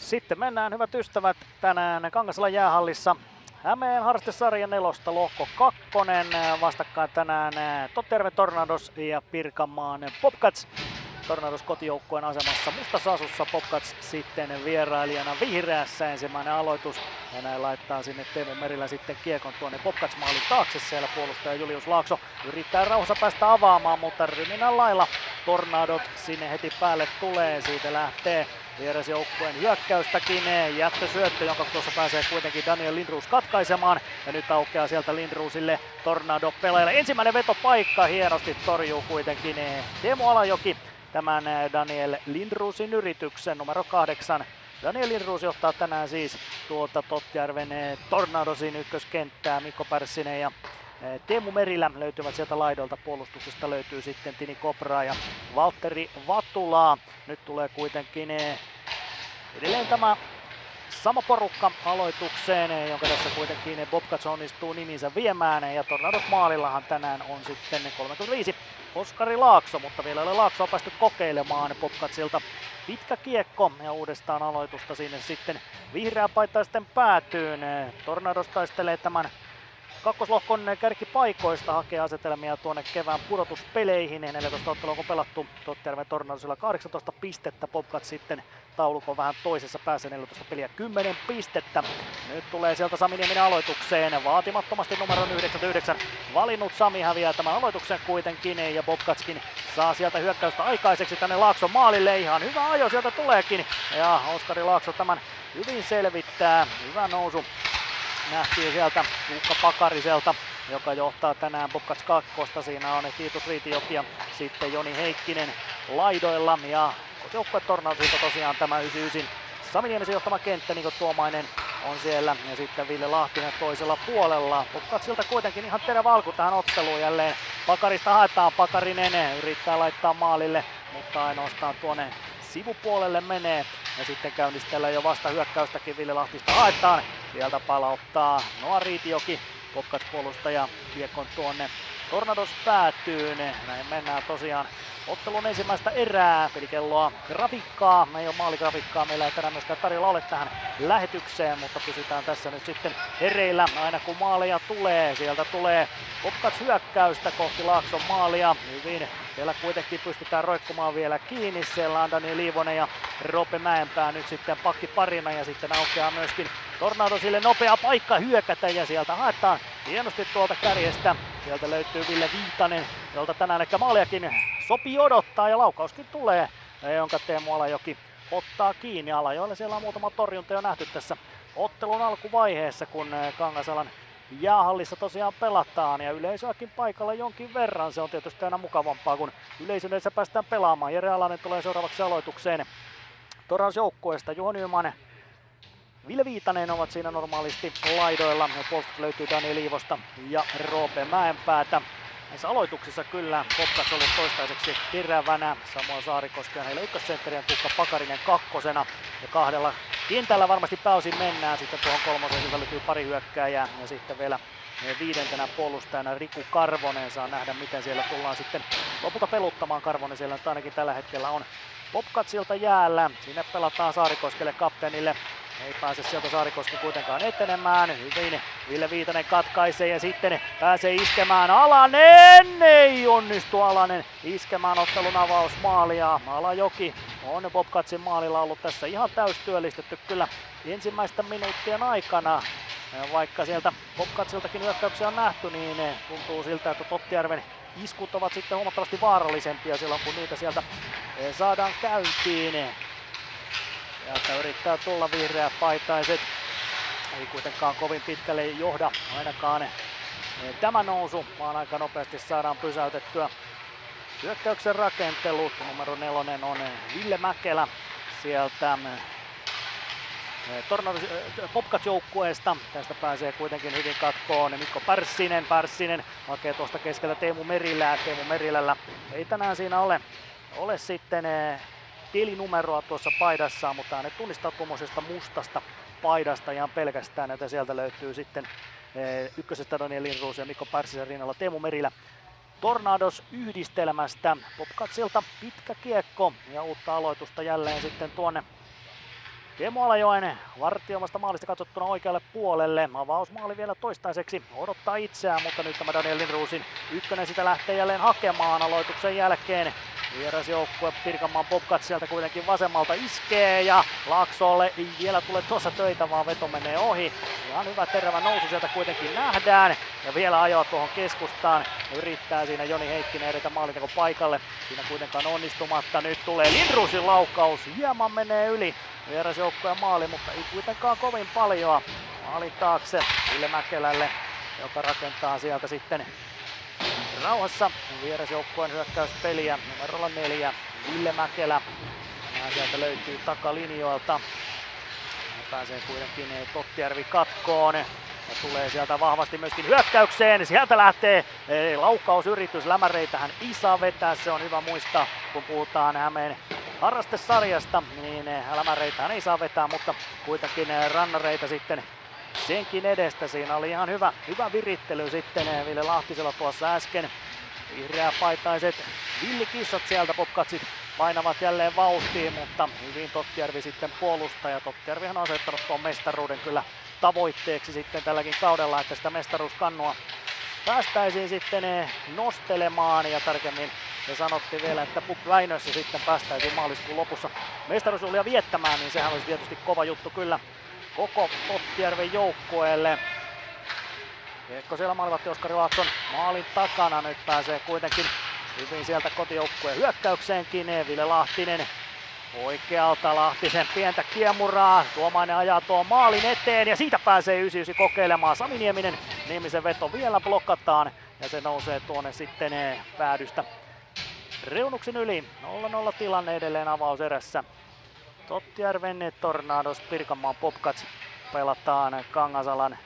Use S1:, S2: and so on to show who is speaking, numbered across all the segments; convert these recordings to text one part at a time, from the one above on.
S1: Sitten mennään, hyvät ystävät, tänään Kangasalan jäähallissa Hämeen harrastesarja 4, lohko 2. Vastakkain tänään Tottjärven Tornados ja Pirkanmaan Bobcats. Tornados kotijoukkueen asemassa mustassa asussa, Bobcats sitten vierailijana vihreässä. Ensimmäinen aloitus ja näin laittaa sinne Teemu Merilä sitten kiekon tuonne Bobcats maalin taakse. Siellä puolustaja Julius Laakso yrittää rauhassa päästä avaamaan, mutta ryminän lailla Tornadot sinne heti päälle tulee. Siitä lähtee vierasjoukkueen hyökkäystäkin jättösyöttö, jonka tuossa pääsee kuitenkin Daniel Lindroos katkaisemaan. Ja nyt aukeaa sieltä Lindroosille Tornado-pelaajalle. Ensimmäinen vetopaikka, hienosti torjuu kuitenkin Teemu Alajoki tämän Daniel Lindroosin yrityksen numero 8. Daniel Lindroos johtaa tänään siis tuota Tottjärven Tornadosin ykköskenttää. Mikko Pärssinen ja Teemu Merilä löytyvät sieltä laidolta. Puolustuksesta löytyy sitten Tini Kopraa ja Valtteri Vatulaa. Nyt tulee kuitenkin edelleen tämä sama porukka aloitukseen, jonka tässä kuitenkin Bobcats onnistuu niminsä viemään. Ja Tornadot maalillahan tänään on sitten 35 Oskari Laakso, mutta vielä ei ole Laaksoa päästy kokeilemaan. Bobcatsilta pitkä kiekko ja uudestaan aloitusta sinne sitten vihreäpaitaisten päätyyn. Tornados taistelee tämän kakkoslohkon kärkipaikoista, hakee asetelmia tuonne kevään pudotuspeleihin. 14 ottelua on pelattu, Tottjärven Tornadosilla 18 pistettä, Bobcats sitten taulukon vähän toisessa päässä, 14 peliä 10 pistettä. Nyt tulee sieltä Sami Nieminen aloitukseen, vaatimattomasti numero 99 valinnut Sami häviää tämän aloituksen kuitenkin ja Bobcatskin saa sieltä hyökkäystä aikaiseksi tänne Laakson maalille. Ihan hyvä ajo sieltä tuleekin ja Oskari Laakso tämän hyvin selvittää, hyvä nousu. Nähtiin sieltä Jukka Pakariselta, joka johtaa tänään Bobcats 2. Siinä on Tiitus Riitijoki ja sitten Joni Heikkinen laidoilla. Ja kotijoukkue Tornadosilta tosiaan tämä 99 Sami Niemisen johtama kenttä, Niko Tuomainen on siellä. Ja sitten Ville Lahtinen toisella puolella. Bobcatsilta kuitenkin ihan terävä alku tähän otteluun jälleen. Pakarista haetaan, Pakarinen yrittää laittaa maalille, mutta ainoastaan tuonne sivupuolelle menee. Ja sitten käynnistellään jo vasta hyökkäystäkin, Ville Lahtista haetaan. Sieltä palauttaa Noa Riitijoki, Bobcats puolustaja kiekon tuonne Tornados päätyyn. Näin mennään tosiaan ottelun ensimmäistä erää. Pelikelloa grafiikkaa, ei ole maaligrafiikkaa, meillä ei tänään myöskään tarjolla ole tähän lähetykseen, mutta pysytään tässä nyt sitten hereillä aina kun maaleja tulee. Sieltä tulee Bobcats hyökkäystä kohti Laakson maalia. Hyvin siellä kuitenkin pystytään roikkumaan vielä kiinni. Siellä on Daniel Liivonen ja Roope Mäenpää nyt sitten pakkiparina ja sitten aukeaa myöskin Tornadosille nopea paikka hyökätä ja sieltä haetaan hienosti tuolta kärjestä. Sieltä löytyy Ville Viitanen, jolta tänään ehkä maaliakin sopii odottaa ja laukauskin tulee, jonka Teemu Alajoki ottaa kiinni. Alajoille siellä on muutama torjunta jo nähty tässä ottelun alkuvaiheessa, kun Kangasalan jäähallissa tosiaan pelataan ja yleisöäkin paikalla jonkin verran. Se on tietysti aina mukavampaa, kun yleisön edessä päästään pelaamaan. Jere Alanen tulee seuraavaksi aloitukseen Tornados joukkueesta. Juho Nyman, Ville Viitanen ovat siinä normaalisti laidoilla. Puolustus löytyy Daniel Liivosta ja Roope Mäenpäätä. Näissä aloituksissa kyllä Bobcats ollut toistaiseksi terävänä. Samoin Saarikoski on heillä ykkössentterien, Tukka Pakarinen kakkosena. Ja kahdella kentällä varmasti pääosin mennään. Sitten tuohon kolmoseen sisältyy pari hyökkääjää. Ja sitten vielä viidentenä puolustajana Riku Karvonen. Saa nähdä miten siellä tullaan sitten lopulta peluttamaan. Karvonen siellä nyt ainakin tällä hetkellä on Bobcatsilta jäällä. Sinne pelataan Saarikoskelle kapteenille. Ei pääse sieltä Saarikoski kuitenkaan etenemään. Hyvin Ville Viitanen katkaisee ja sitten pääsee iskemään Alanen. Ei onnistu Alanen iskemään ottelun avausmaalia. Alajoki on Bobcatsin maalilla ollut tässä ihan täystyöllistetty kyllä ensimmäistä minuuttien aikana. Vaikka sieltä Bobcatsiltakin hyökkäyksiä on nähty, niin tuntuu siltä, että Tottjärven iskut ovat sitten huomattavasti vaarallisempia silloin, kun niitä sieltä saadaan käyntiin. Sieltä yrittää tulla vihreäpaitaiset. Ei kuitenkaan kovin pitkälle johda ainakaan tämä nousu, vaan aika nopeasti saadaan pysäytettyä hyökkäyksen rakentelut. Numero 4 on Ville Mäkelä sieltä Bobcats-joukkueesta. Tästä pääsee kuitenkin hyvin katkoon Mikko Pärssinen. Pärssinen hakee tuosta keskeltä Teemu Merilää. Teemu Merilällä ei tänään siinä ole sitten tilinumeroa tuossa paidassaan, mutta hänet tunnistaa tuommoisesta mustasta paidasta ihan pelkästään, että sieltä löytyy sitten ykkösestä Daniel Lindroos ja Mikko Pärssisen rinnalla Teemu Merilä. Tornados yhdistelmästä. Bobcatsilta pitkä kiekko ja uutta aloitusta jälleen sitten tuonne Teemu Alajoen vartioimasta maalista katsottuna oikealle puolelle. Avausmaali vielä toistaiseksi odottaa itseään, mutta nyt tämä Daniel Lindrosin ykkönen sitä lähtee jälleen hakemaan aloituksen jälkeen. Vierasjoukkue Pirkanmaan Bobcats sieltä kuitenkin vasemmalta iskee ja Laaksolle ei vielä tule tuossa töitä, vaan veto menee ohi. Ihan hyvä terävä nousu sieltä kuitenkin nähdään ja vielä ajoa tuohon keskustaan. Yrittää siinä Joni Heikkinen edetä maalinteko paikalle. Siinä kuitenkaan onnistumatta. Nyt tulee Lindrosin laukaus. Hieman menee yli vierasjoukkueen maali, mutta ei kuitenkaan kovin paljon. Maalin taakse Ville Mäkelälle, joka rakentaa sieltä sitten rauhassa vierasjoukkueen hyökkäyspeliä numerolla 4 Ville Mäkelä. Tänään sieltä löytyy takalinjoilta. Pääsee kuitenkin Tottijärvi katkoon ja tulee sieltä vahvasti myöskin hyökkäykseen. Sieltä lähtee laukausyritys. Lämäreitähän ei saa vetää, se on hyvä muistaa, kun puhutaan Hämeen harrastesarjasta, niin lämäreitähän ei saa vetää, mutta kuitenkin rannareita sitten senkin edestä. Siinä oli ihan hyvä virittely sitten Ville Lahtisella tuossa äsken. Vihreäpaitaiset villikissat sieltä Bobcatsit painavat jälleen vauhtiin, mutta hyvin Tottijärvi sitten puolustaa ja Tottijärvihan on asettanut tuon mestaruuden kyllä tavoitteeksi sitten tälläkin kaudella, että sitä mestaruuskannua päästäisiin sitten nostelemaan ja tarkemmin ja sanottiin vielä, että Puk Väinössä sitten päästäisiin maaliskuun lopussa mestaruusjuhlia viettämään, niin sehän olisi tietysti kova juttu kyllä koko Tottijärven joukkueelle. Kiekko siellä maalivahti Oskari Laakson maalin takana, nyt pääsee kuitenkin hyvin sieltä kotijoukkueen hyökkäykseenkin. Ville Lahtinen oikealta, Lahtisen pientä kiemuraa, Tuomainen ajaa tuon maalin eteen ja siitä pääsee 99 kokeilemaan. Sami Niemisen veto vielä blokataan ja se nousee tuonne sitten päädystä reunuksen yli. 0-0 tilanne edelleen avauserässä. Tottijärven Tornados Pirkanmaan Bobcats pelataan Kangasalan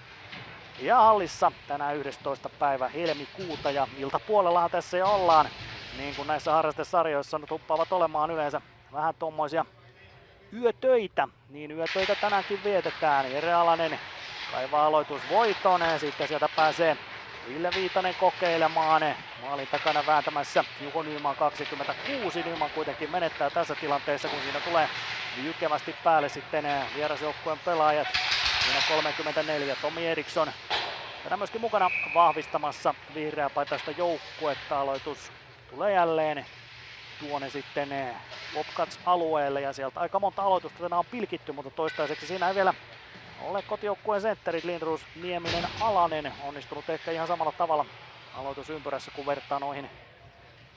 S1: jäähallissa tänään 11. päivä helmikuuta ja iltapuolellahan tässä jo ollaan. Niin kuin näissä harrastesarjoissa tuppaavat olemaan yleensä vähän tommoisia yötöitä, niin yötöitä tänäänkin vietetään. Jere Alanen kaivaa aloitusvoiton ja sitten sieltä pääsee Ville Viitanen kokeilemaan. Maalin takana vääntämässä Juho Nyman 26. Nyman kuitenkin menettää tässä tilanteessa, kun siinä tulee jykevästi päälle sitten vierasjoukkueen pelaajat. Siinä 34 Tomi Eriksson. Tänään myöskin mukana vahvistamassa vihreäpaitaista joukkuetta. Aloitus tulee jälleen tuonne sitten Bobcats alueelle ja sieltä aika monta aloitusta tänään on pilkitty, mutta toistaiseksi siinä ei vielä ole kotijoukkueen sentterit Lindroos, Nieminen, Alanen onnistunut ehkä ihan samalla tavalla aloitusympyrässä kuin vertaa noihin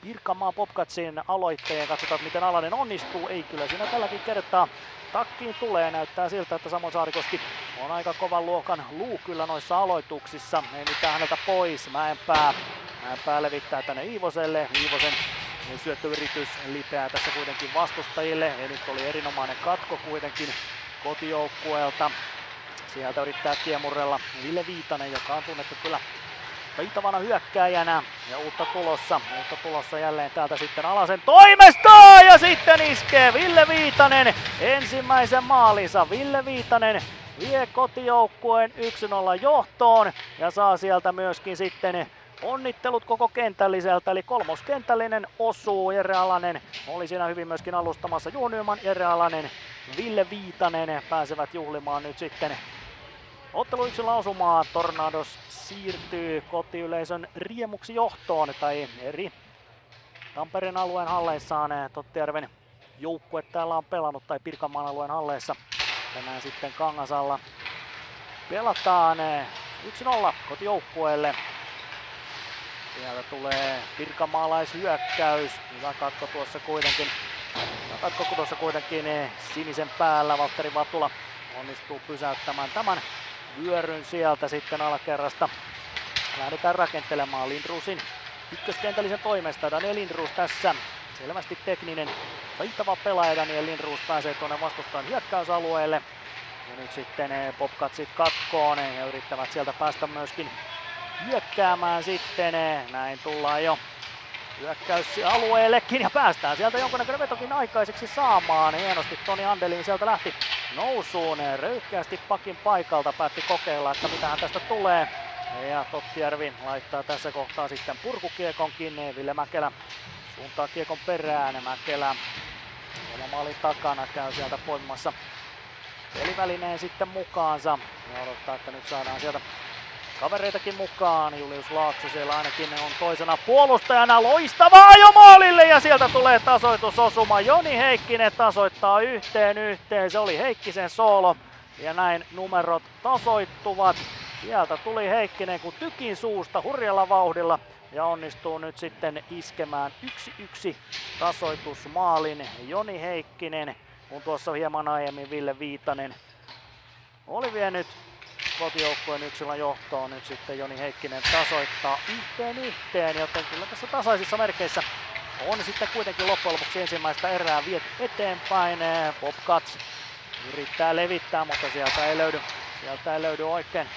S1: Pirkanmaan Bobcatsin aloitteen. Katsotaan miten Alanen onnistuu. Ei kyllä siinä tälläkin kertaa takkiin tulee. Näyttää siltä, että Samu Saarikoski on aika kovan luokan luu kyllä noissa aloituksissa. Ei mitään häneltä pois. Mäenpää levittää tänne Iivoselle. Iivosen syöttöyritys lipeää tässä kuitenkin vastustajille. Ja nyt oli erinomainen katko kuitenkin kotijoukkueelta. Sieltä yrittää kiemurrella Ville Viitanen, joka on tunnettu kyllä taitavana hyökkääjänä ja uutta tulossa jälleen täältä sitten Alasen toimesta ja sitten iskee Ville Viitanen ensimmäisen maalinsa. Ville Viitanen vie kotijoukkueen 1-0 johtoon ja saa sieltä myöskin sitten onnittelut koko kentälliseltä, eli kolmoskentällinen osuu. Jere Alanen oli siinä hyvin myöskin alustamassa. Juho Nyman, Jere Alanen, Ville Viitanen pääsevät juhlimaan nyt sitten ottelu 1 lausumaa. Tornados siirtyy kotiyleisön riemuksi johtoon, tai eri Tampereen alueen halleissaan Tottijärven joukkue täällä on pelannut, tai Pirkanmaan alueen halleissa. Tänään sitten Kangasalla pelataan 1-0 kotijoukkueelle. Sieltä tulee pirkanmaalaishyökkäys. Hyvä katko tuossa kuitenkin sinisen päällä. Valtteri Vatula onnistuu pysäyttämään tämän vyöryn sieltä sitten alakerrasta. Lähdetään rakentelemaan Lindroosin ykköskentällisen toimesta. Daniel Lindroos tässä. Selvästi tekninen, taitava pelaaja. Daniel Lindroos pääsee tuonne vastustajan hyökkäysalueelle. Ja nyt sitten Bobcatsit katkoon ja yrittävät sieltä päästä myöskin hyökkäämään sitten. Näin tullaan jo hyökkäysalueellekin ja päästään sieltä jonkunnäköinen vetokin aikaiseksi saamaan. Hienosti Toni Andelin sieltä lähti nousuun. Röyhkeästi pakin paikalta päätti kokeilla, että mitähän tästä tulee. Ja Tottijärvi laittaa tässä kohtaa sitten purkukiekonkin. Ville Mäkelä suuntaa kiekon perään. Mäkelä maalin takana käy sieltä poimimassa pelivälineen sitten mukaansa. Ja odottaa, että nyt saadaan sieltä kavereitakin mukaan. Julius Laakso siellä ainakin on toisena puolustajana. Loistavaa jo maalille ja sieltä tulee tasoitusosuma. Joni Heikkinen tasoittaa 1-1. Se oli Heikkisen soolo. Ja näin numerot tasoittuvat. Sieltä tuli Heikkinen kuin tykin suusta hurjalla vauhdilla. Ja onnistuu nyt sitten iskemään 1-1 tasoitusmaalin Joni Heikkinen. Kun tuossa hieman aiemmin Ville Viitanen oli vienyt kotijoukkueen yksilön johtoon, nyt sitten Joni Heikkinen tasoittaa 1-1, joten kyllä tässä tasaisissa merkeissä on sitten kuitenkin loppujen lopuksi ensimmäistä erää viety eteenpäin. Bobcats yrittää levittää, mutta sieltä ei löydy oikein.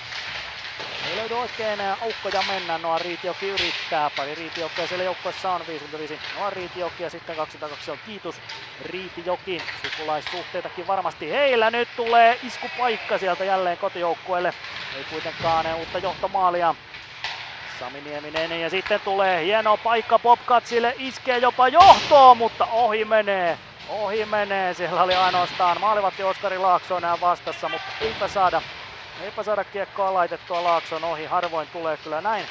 S1: Ei löydy oikein aukkoja mennä. Noa Riitijoki yrittää. Pari Riitijokia siellä joukkueessa on. 55 Noa Riitijoki ja sitten 202 on Kiitus Riitijoki. Sukulaissuhteitakin varmasti heillä. Nyt tulee iskupaikka sieltä jälleen kotijoukkueelle. Ei kuitenkaan uutta johtomaalia. Sami Nieminen ja sitten tulee hieno paikka Bobcatsille. Iskee jopa johtoon, mutta ohi menee. Siellä oli ainoastaan maalivahti Oskari Laakso enää vastassa, mutta eipä saada kiekkoa laitettua Laakson ohi. Harvoin tulee kyllä näin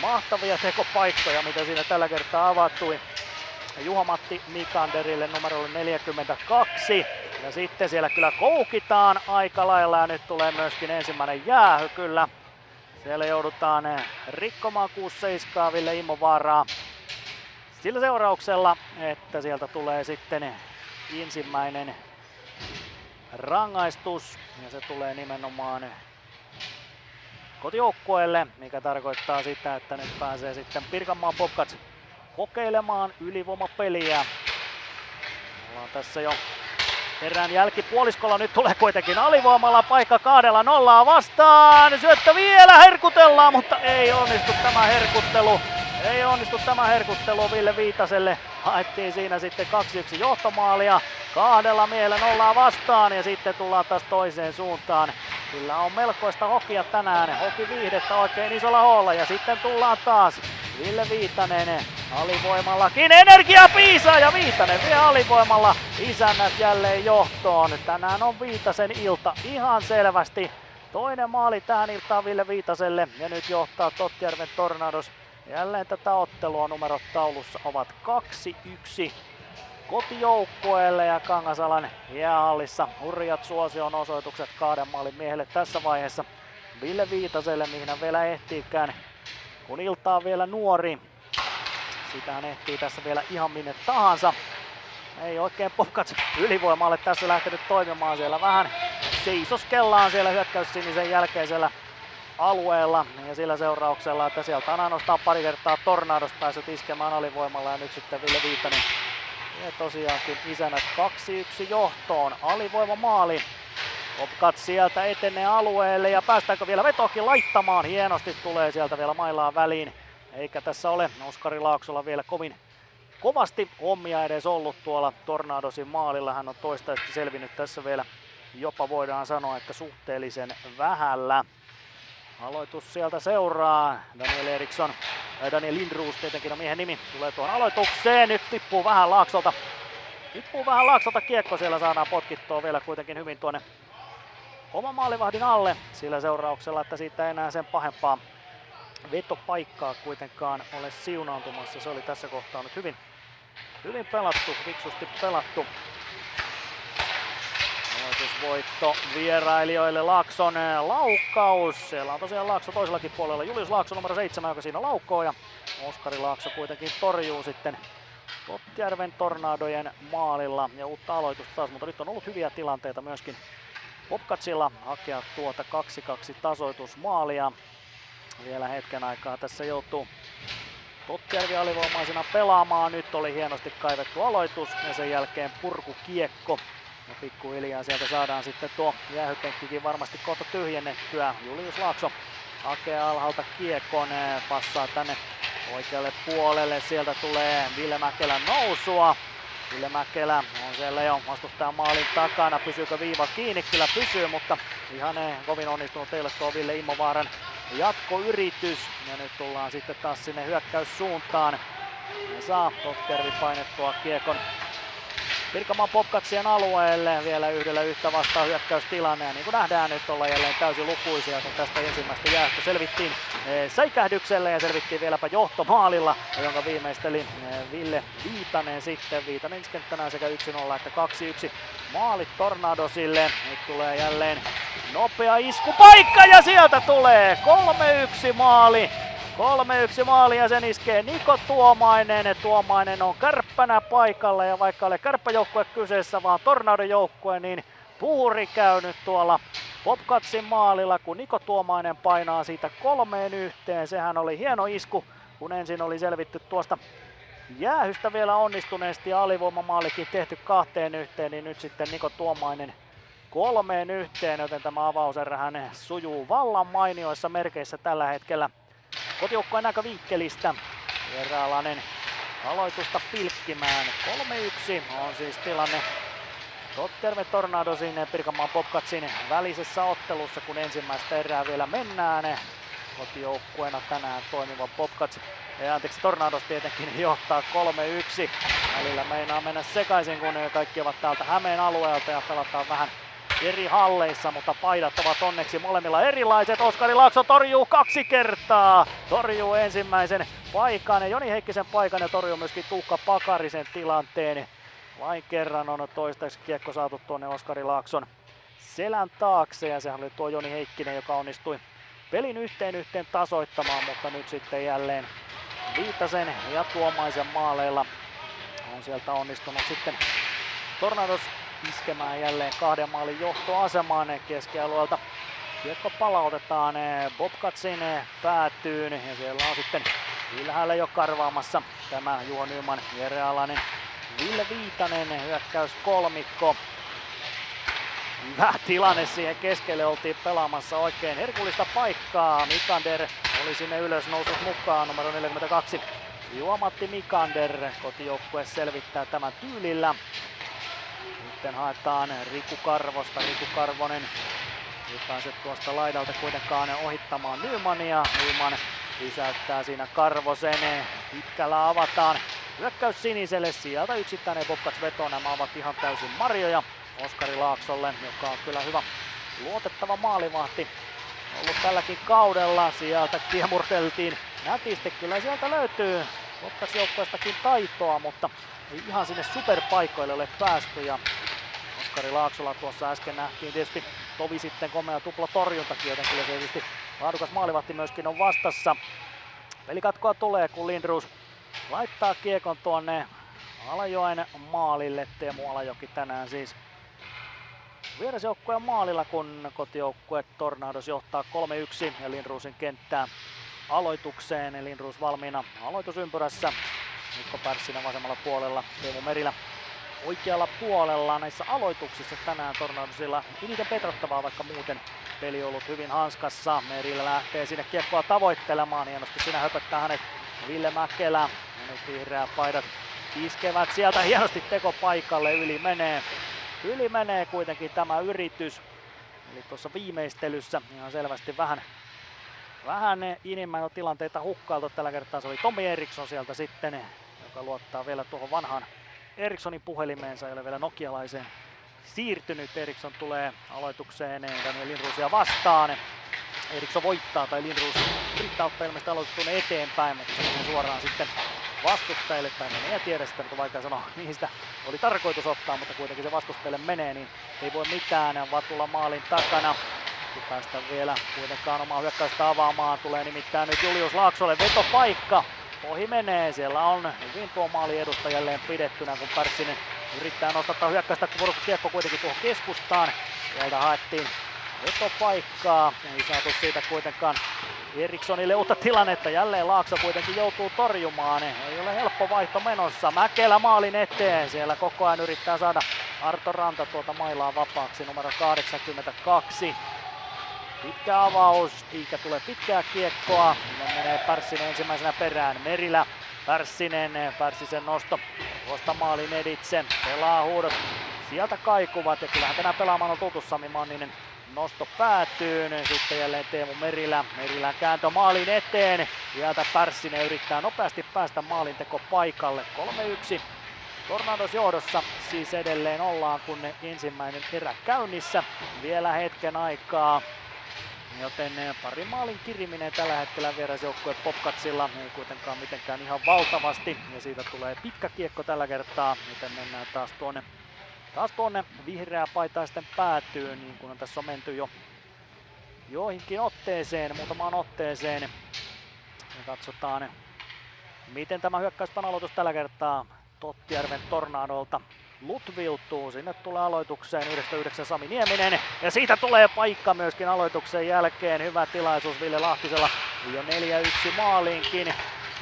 S1: mahtavia tekopaikkoja, mitä siinä tällä kertaa avattui. Juha-Matti Mikanderille numerolle 42. Ja sitten siellä kyllä koukitaan aika lailla ja nyt tulee myöskin ensimmäinen jäähy kyllä. Siellä joudutaan rikkomaan 6-7 Ville Immovaaraa. Sillä seurauksella, että sieltä tulee sitten ensimmäinen rangaistus ja se tulee nimenomaan kotijoukkueelle, mikä tarkoittaa sitä, että nyt pääsee sitten Pirkanmaan Bobcats kokeilemaan ylivoimapeliä. Ollaan tässä jo erään jälkipuoliskolla, nyt tulee kuitenkin alivoimalla paikka 2-0 vastaan. Syöttö vielä herkutellaan, mutta ei onnistu tämä herkuttelu Ville Viitaselle. Haettiin siinä sitten 2-1 johtomaalia. 2 miehellä 0 vastaan ja sitten tullaan taas toiseen suuntaan. Kyllä on melkoista hokia tänään. Hokiviihdettä oikein isolla hoolla ja sitten tullaan taas Ville Viitanen alivoimallakin. Energia piisaa ja Viitanen vie alivoimalla isännät jälleen johtoon. Tänään on Viitasen ilta ihan selvästi. Toinen maali tähän iltaan Ville Viitaselle ja nyt johtaa Tottjärven Tornados. Jälleen tätä ottelua numerot taulussa ovat 2-1 kotijoukkueelle ja Kangasalan jäähallissa hurjat suosion osoitukset 2 maalin miehelle tässä vaiheessa. Ville Viitaselle, mihin hän vielä ehtiikään, kun ilta on vielä nuori. Sitä hän ehtii tässä vielä ihan minne tahansa. Ei oikein Bobcats ylivoimalle tässä lähtenyt toimimaan, siellä vähän seisoskellaan siellä hyökkäyssinisen jälkeisellä alueella ja sillä seurauksella, että sieltä on ainoastaan pari kertaa Tornados päässyt iskemään alivoimalla ja nyt sitten Ville Viitanen ja tosiaankin isänät 2-1 johtoon. Alivoimamaali. Bobcats sieltä etenee alueelle ja päästäänkö vielä vetokin laittamaan. Hienosti tulee sieltä vielä mailaan väliin. Eikä tässä ole Oskari Laaksolla vielä kovasti hommia edes ollut tuolla Tornadosin maalilla. Hän on toistaiseksi selvinnyt tässä vielä jopa voidaan sanoa, että suhteellisen vähällä. Aloitus sieltä seuraa. Daniel Lindroos tietenkin on miehen nimi. Tulee tuohon aloitukseen. Nyt tippuu vähän Laaksolta kiekko. Siellä saadaan potkittua vielä kuitenkin hyvin tuonne oman maalivahdin alle. Sillä seurauksella, että siitä ei enää sen pahempaa vetopaikkaa kuitenkaan ole siunaantumassa. Se oli tässä kohtaa nyt hyvin pelattu, fiksusti pelattu. Aloitusvoitto vierailijoille, Laakson laukaus. Siellä on tosiaan Laakso toisellakin puolella. Julius Laakso numero 7, joka siinä laukoo ja Oskari Laakso kuitenkin torjuu sitten Tottjärven Tornadojen maalilla ja uutta aloitusta taas, mutta nyt on ollut hyviä tilanteita myöskin Bobcatsilla hakea tuota 2-2 tasoitusmaalia. Vielä hetken aikaa tässä joutuu Tottjärvi alivoimaisena pelaamaan. Nyt oli hienosti kaivettu aloitus ja sen jälkeen purkukiekko. Ja pikkuhiljaa sieltä saadaan sitten tuo jäähypenkkikin varmasti kohta tyhjennettyä. Julius Laakso hakee alhaalta kiekon, passaa tänne oikealle puolelle. Sieltä tulee Ville Mäkelän nousua. Ville Mäkelä on siellä jo vastustajan maalin takana. Pysyykö viiva kiinni? Kyllä pysyy, mutta ihan kovin onnistunut teille tuo Ville Immovaaran jatkoyritys. Ja nyt tullaan sitten taas sinne hyökkäyssuuntaan. Ja saa Tottjärvi painettua kiekon Pirkanmaan Popcatsien alueelle vielä yhdellä yhtä vastaan hyökkäystilanne. Ja niin kuin nähdään, nyt ollaan jälleen täysin lukuisia, kun tästä ensimmäistä jäästä selvittiin säikähdyksellä ja selvittiin vieläpä johtomaalilla, jonka viimeisteli Ville Viitanen sitten. Viitanen kenttänään sekä 1-0 että 2-1 maalit Tornadosille. Nyt tulee jälleen nopea iskupaikka ja sieltä tulee 3-1 maali. 3-1 maali ja sen iskee Niko Tuomainen. Tuomainen on kärppänä paikalla ja vaikka ole kärppäjoukkue kyseessä vaan Tornadon joukkue, niin puuri käy nyt tuolla Popcatsin maalilla, kun Niko Tuomainen painaa siitä 3-1. Sehän oli hieno isku, kun ensin oli selvitty tuosta jäähystä vielä onnistuneesti ja alivoimamaalikin tehty 2-1, niin nyt sitten Niko Tuomainen 3-1, joten tämä avauserähän sujuu vallan mainioissa merkeissä tällä hetkellä. Kotijoukkueen näkövinkkelistä vieraalainen aloitusta pilkkimään. 3-1 on siis tilanne Totterve Tornadosin ja Pirkanmaan Popcatsin välisessä ottelussa, kun ensimmäistä erää vielä mennään. Kotijoukkueena tänään toimiva Tornados tietenkin johtaa 3-1. Välillä meinaa mennä sekaisin, kun kaikki ovat täältä Hämeen alueelta ja pelataan vähän eri halleissa, mutta paidat ovat onneksi molemmilla erilaiset. Oskari Laakso torjuu 2 kertaa. Torjuu ensimmäisen paikan ja Joni Heikkisen paikan ja torjuu myöskin Tuukka Pakarisen tilanteen. Vain kerran on toistaiseksi kiekko saatu tuonne Oskari Laakson selän taakse ja sehän oli tuo Joni Heikkinen, joka onnistui pelin yhteen tasoittamaan, mutta nyt sitten jälleen Viitasen ja Tuomaisen maaleilla on sieltä onnistunut sitten Tornados iskemään jälleen 2 maalin johtoasemaan keskialueelta. Kiekko palautetaan Popcatsin päätyyn ja siellä on sitten ylhäällä jo karvaamassa tämä Juho Nyman, Jere Alanen, Ville Viitanen, hyökkäyskolmikko. Hyvä tilanne siihen keskelle, oltiin pelaamassa oikein herkullista paikkaa. Mikander oli sinne ylös noussut mukaan, numero 42. Juha-Matti Mikander, kotijoukkue selvittää tämän tyylillä. Sitten haetaan Riku Karvosta. Riku Karvonen ei pääse tuosta laidalta kuitenkaan ohittamaan Nymania. Nyman pysäyttää siinä Karvosen. Pitkällä avataan hyökkäys siniselle. Sieltä yksittäinen Popcats veto. Nämä ovat ihan täysin marjoja Oskari Laaksolle, joka on kyllä hyvä luotettava maalivahti ollut tälläkin kaudella. Sieltä kiemurteltiin nätisti. Kyllä sieltä löytyy Popcats joukkueestakin taitoa, mutta ei ihan sinne superpaikoille ole päästy. Ja Oskari Laaksolla tuossa äsken nähtiin tietysti tovi sitten komea tupla torjuntakin, joten kyllä se tietysti laadukas maalivahti myöskin on vastassa. Pelikatkoa tulee, kun Lindroos laittaa kiekon tuonne Alajoen maalille. Teemu Alajoki tänään siis vierasjoukkueen maalilla, kun kotijoukkue Tornados johtaa 3-1 ja Lindroosin kenttää aloitukseen. Lindroos valmiina aloitusympyrässä. Mikko Pärssinen vasemmalla puolella, Teemu Merilä oikealla puolella. Näissä aloituksissa tänään Tornadosilla eniten petrattavaa, vaikka muuten peli on ollut hyvin hanskassa. Merilä lähtee sinne kiekkoa tavoittelemaan, hienosti siinä höpöttää hänet Ville Mäkelä. Ja nyt vihreät paidat iskevät sieltä hienosti teko paikalle, yli menee kuitenkin tämä yritys. Eli tuossa viimeistelyssä ihan selvästi vähän inimmäinen-tilanteita hukkailtu. Tällä kertaa se oli Tommi Eriksson sieltä sitten, joka luottaa vielä tuohon vanhaan Erikssonin puhelimeensa, ei ole vielä nokialaiseen siirtynyt. Eriksson tulee aloitukseen Daniel Lindroosia vastaan. Eriksson voittaa, tai Lindroos yrittää ottaa ilmeisesti aloitus eteenpäin, mutta se menee suoraan sitten vastustajille, tai en tiedä sitä, mutta vaikka sanoa, mihin sitä oli tarkoitus ottaa, mutta kuitenkin se vastustajille menee, niin ei voi mitään. Vatula maalin takana. Päästä vielä kuitenkaan omaa hyökkäystä avaamaan. Tulee nimittäin nyt Julius Laaksolle vetopaikka. Ohi menee. Siellä on hyvin tuo maali edusta jälleen pidettynä, kun Pärssinen yrittää nostattaa hyökkäystä, kun kiekko kuitenkin tuohon keskustaan. Sieltä haettiin vetopaikkaa. Ei saatu siitä kuitenkaan Erikssonille uutta tilannetta. Jälleen Laakso kuitenkin joutuu torjumaan. Ei ole helppo vaihto menossa. Mäkelä maalin eteen. Siellä koko ajan yrittää saada Arto Ranta tuolta mailaa vapaaksi, numero 82. Pitkä avaus, eikä tule pitkää kiekkoa. Sinne menee Pärssinen ensimmäisenä perään. Merilä, Pärssisen nosto tuosta maalin editse. Pelaa huudot. Sieltä kaikuvat ja kyllähän tänään pelaamaan on tuttu Sami Manninen. Nosto päätyy. Sitten jälleen Teemu Merilä. Merilän kääntö maalin eteen. Sieltä Pärssinen yrittää nopeasti päästä maalinteko paikalle. 3-1 Tornados johdossa siis edelleen ollaan, kun ensimmäinen erä käynnissä. Vielä hetken aikaa, joten pari maalin kiriminen tällä hetkellä vierasjoukkue Bobcatsilla. Ei kuitenkaan mitenkään ihan valtavasti, ja siitä tulee pitkä kiekko tällä kertaa, joten mennään taas tuonne vihreäpaitaisten päätyyn, niin kuin tässä on menty jo joihinkin otteeseen, muutamaan otteeseen. Ja katsotaan, miten tämä hyökkäyspän aloitus tällä kertaa Tottijärven Tornadolta lutviutuu. Sinne tulee aloitukseen 99 Sami Nieminen, ja siitä tulee paikka myöskin aloituksen jälkeen. Hyvä tilaisuus Ville Lahtisella jo 4-1 maaliinkin.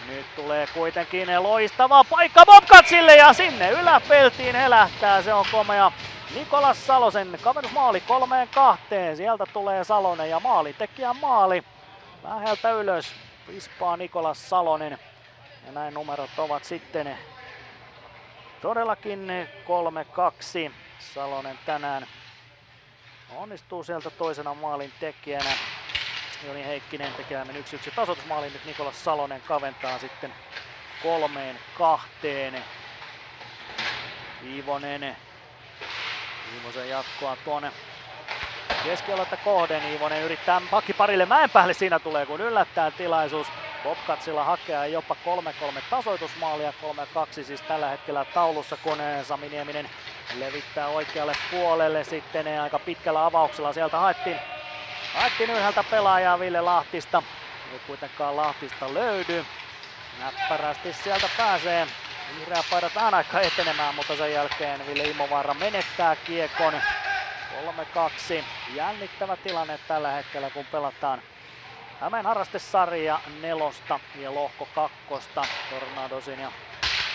S1: Nyt tulee kuitenkin loistava paikka Bobcatsille, ja sinne yläpeltiin helähtää. Se on komea Nikolas Salosen kaverusmaali 3-2. Sieltä tulee Salonen ja maalintekijän maali. Läheltä ylös vispaa Nikolas Salonen. Ja näin numerot ovat sitten todellakin 3-2. Salonen tänään onnistuu sieltä toisena maalin tekijänä. Joni Heikkinen tekee 1-1 tasoitusmaalin. Nyt Nikolas Salonen kaventaa sitten 3-2. Iivosen jatkoa tuonne keskialuetta kohden. Iivonen yrittää pakkiparille Mäenpäälle. Siinä tulee kun yllättää tilaisuus. Bobcatsilla hakea jopa 3-3 tasoitusmaalia. 3-2 siis tällä hetkellä taulussa, kun Sami Nieminen levittää oikealle puolelle. Sitten aika pitkällä avauksella sieltä haettiin ylhäältä pelaajaa Ville Lahtista. Ei kuitenkaan Lahtista löydy. Näppärästi sieltä pääsee vihreäpaidat vähän aikaa etenemään, mutta sen jälkeen Ville Immovaara menettää kiekon. 3-2. Jännittävä tilanne tällä hetkellä, kun pelataan Hämeen harrastesarja 4 ja lohko 2 Tornadosin ja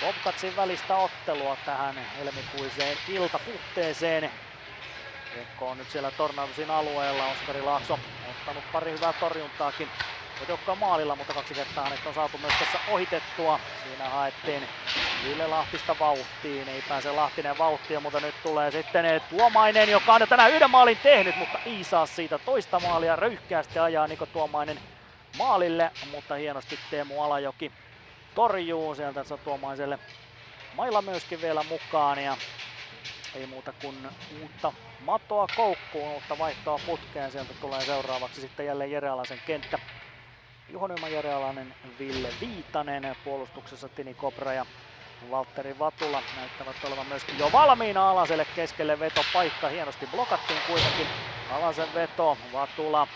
S1: Bobcatsin välistä ottelua tähän helmikuiseen iltapuhteeseen. Kiekko on nyt siellä Tornadosin alueella. Oskari Laakso ottanut pari hyvää torjuntaakin kotijoukkoon maalilla, mutta 2 kertaa hänet on saatu myös tässä ohitettua. Siinä haettiin Ville Lahtista vauhtiin, ei pääse Lahtinen vauhtiin, mutta nyt tulee sitten Tuomainen, joka on jo tänään 1 maalin tehnyt, mutta ei saa siitä toista maalia. Röyhkeästi ajaa Niko Tuomainen maalille, mutta hienosti Teemu Alajoki torjuu. Sieltä saa Tuomaiselle mailla myöskin vielä mukaan, ja ei muuta kuin uutta matoa koukkuun, uutta vaihtoa putkeen. Sieltä tulee seuraavaksi sitten jälleen Jere Alasen kenttä. Juho Nyman, Jere Alanen, Ville Viitanen, puolustuksessa Tini Kopra ja Valtteri Vatula näyttävät olevan myöskin jo valmiina. Alaselle keskelle vetopaikka, hienosti blokattiin kuitenkin. Alasen veto, Vatula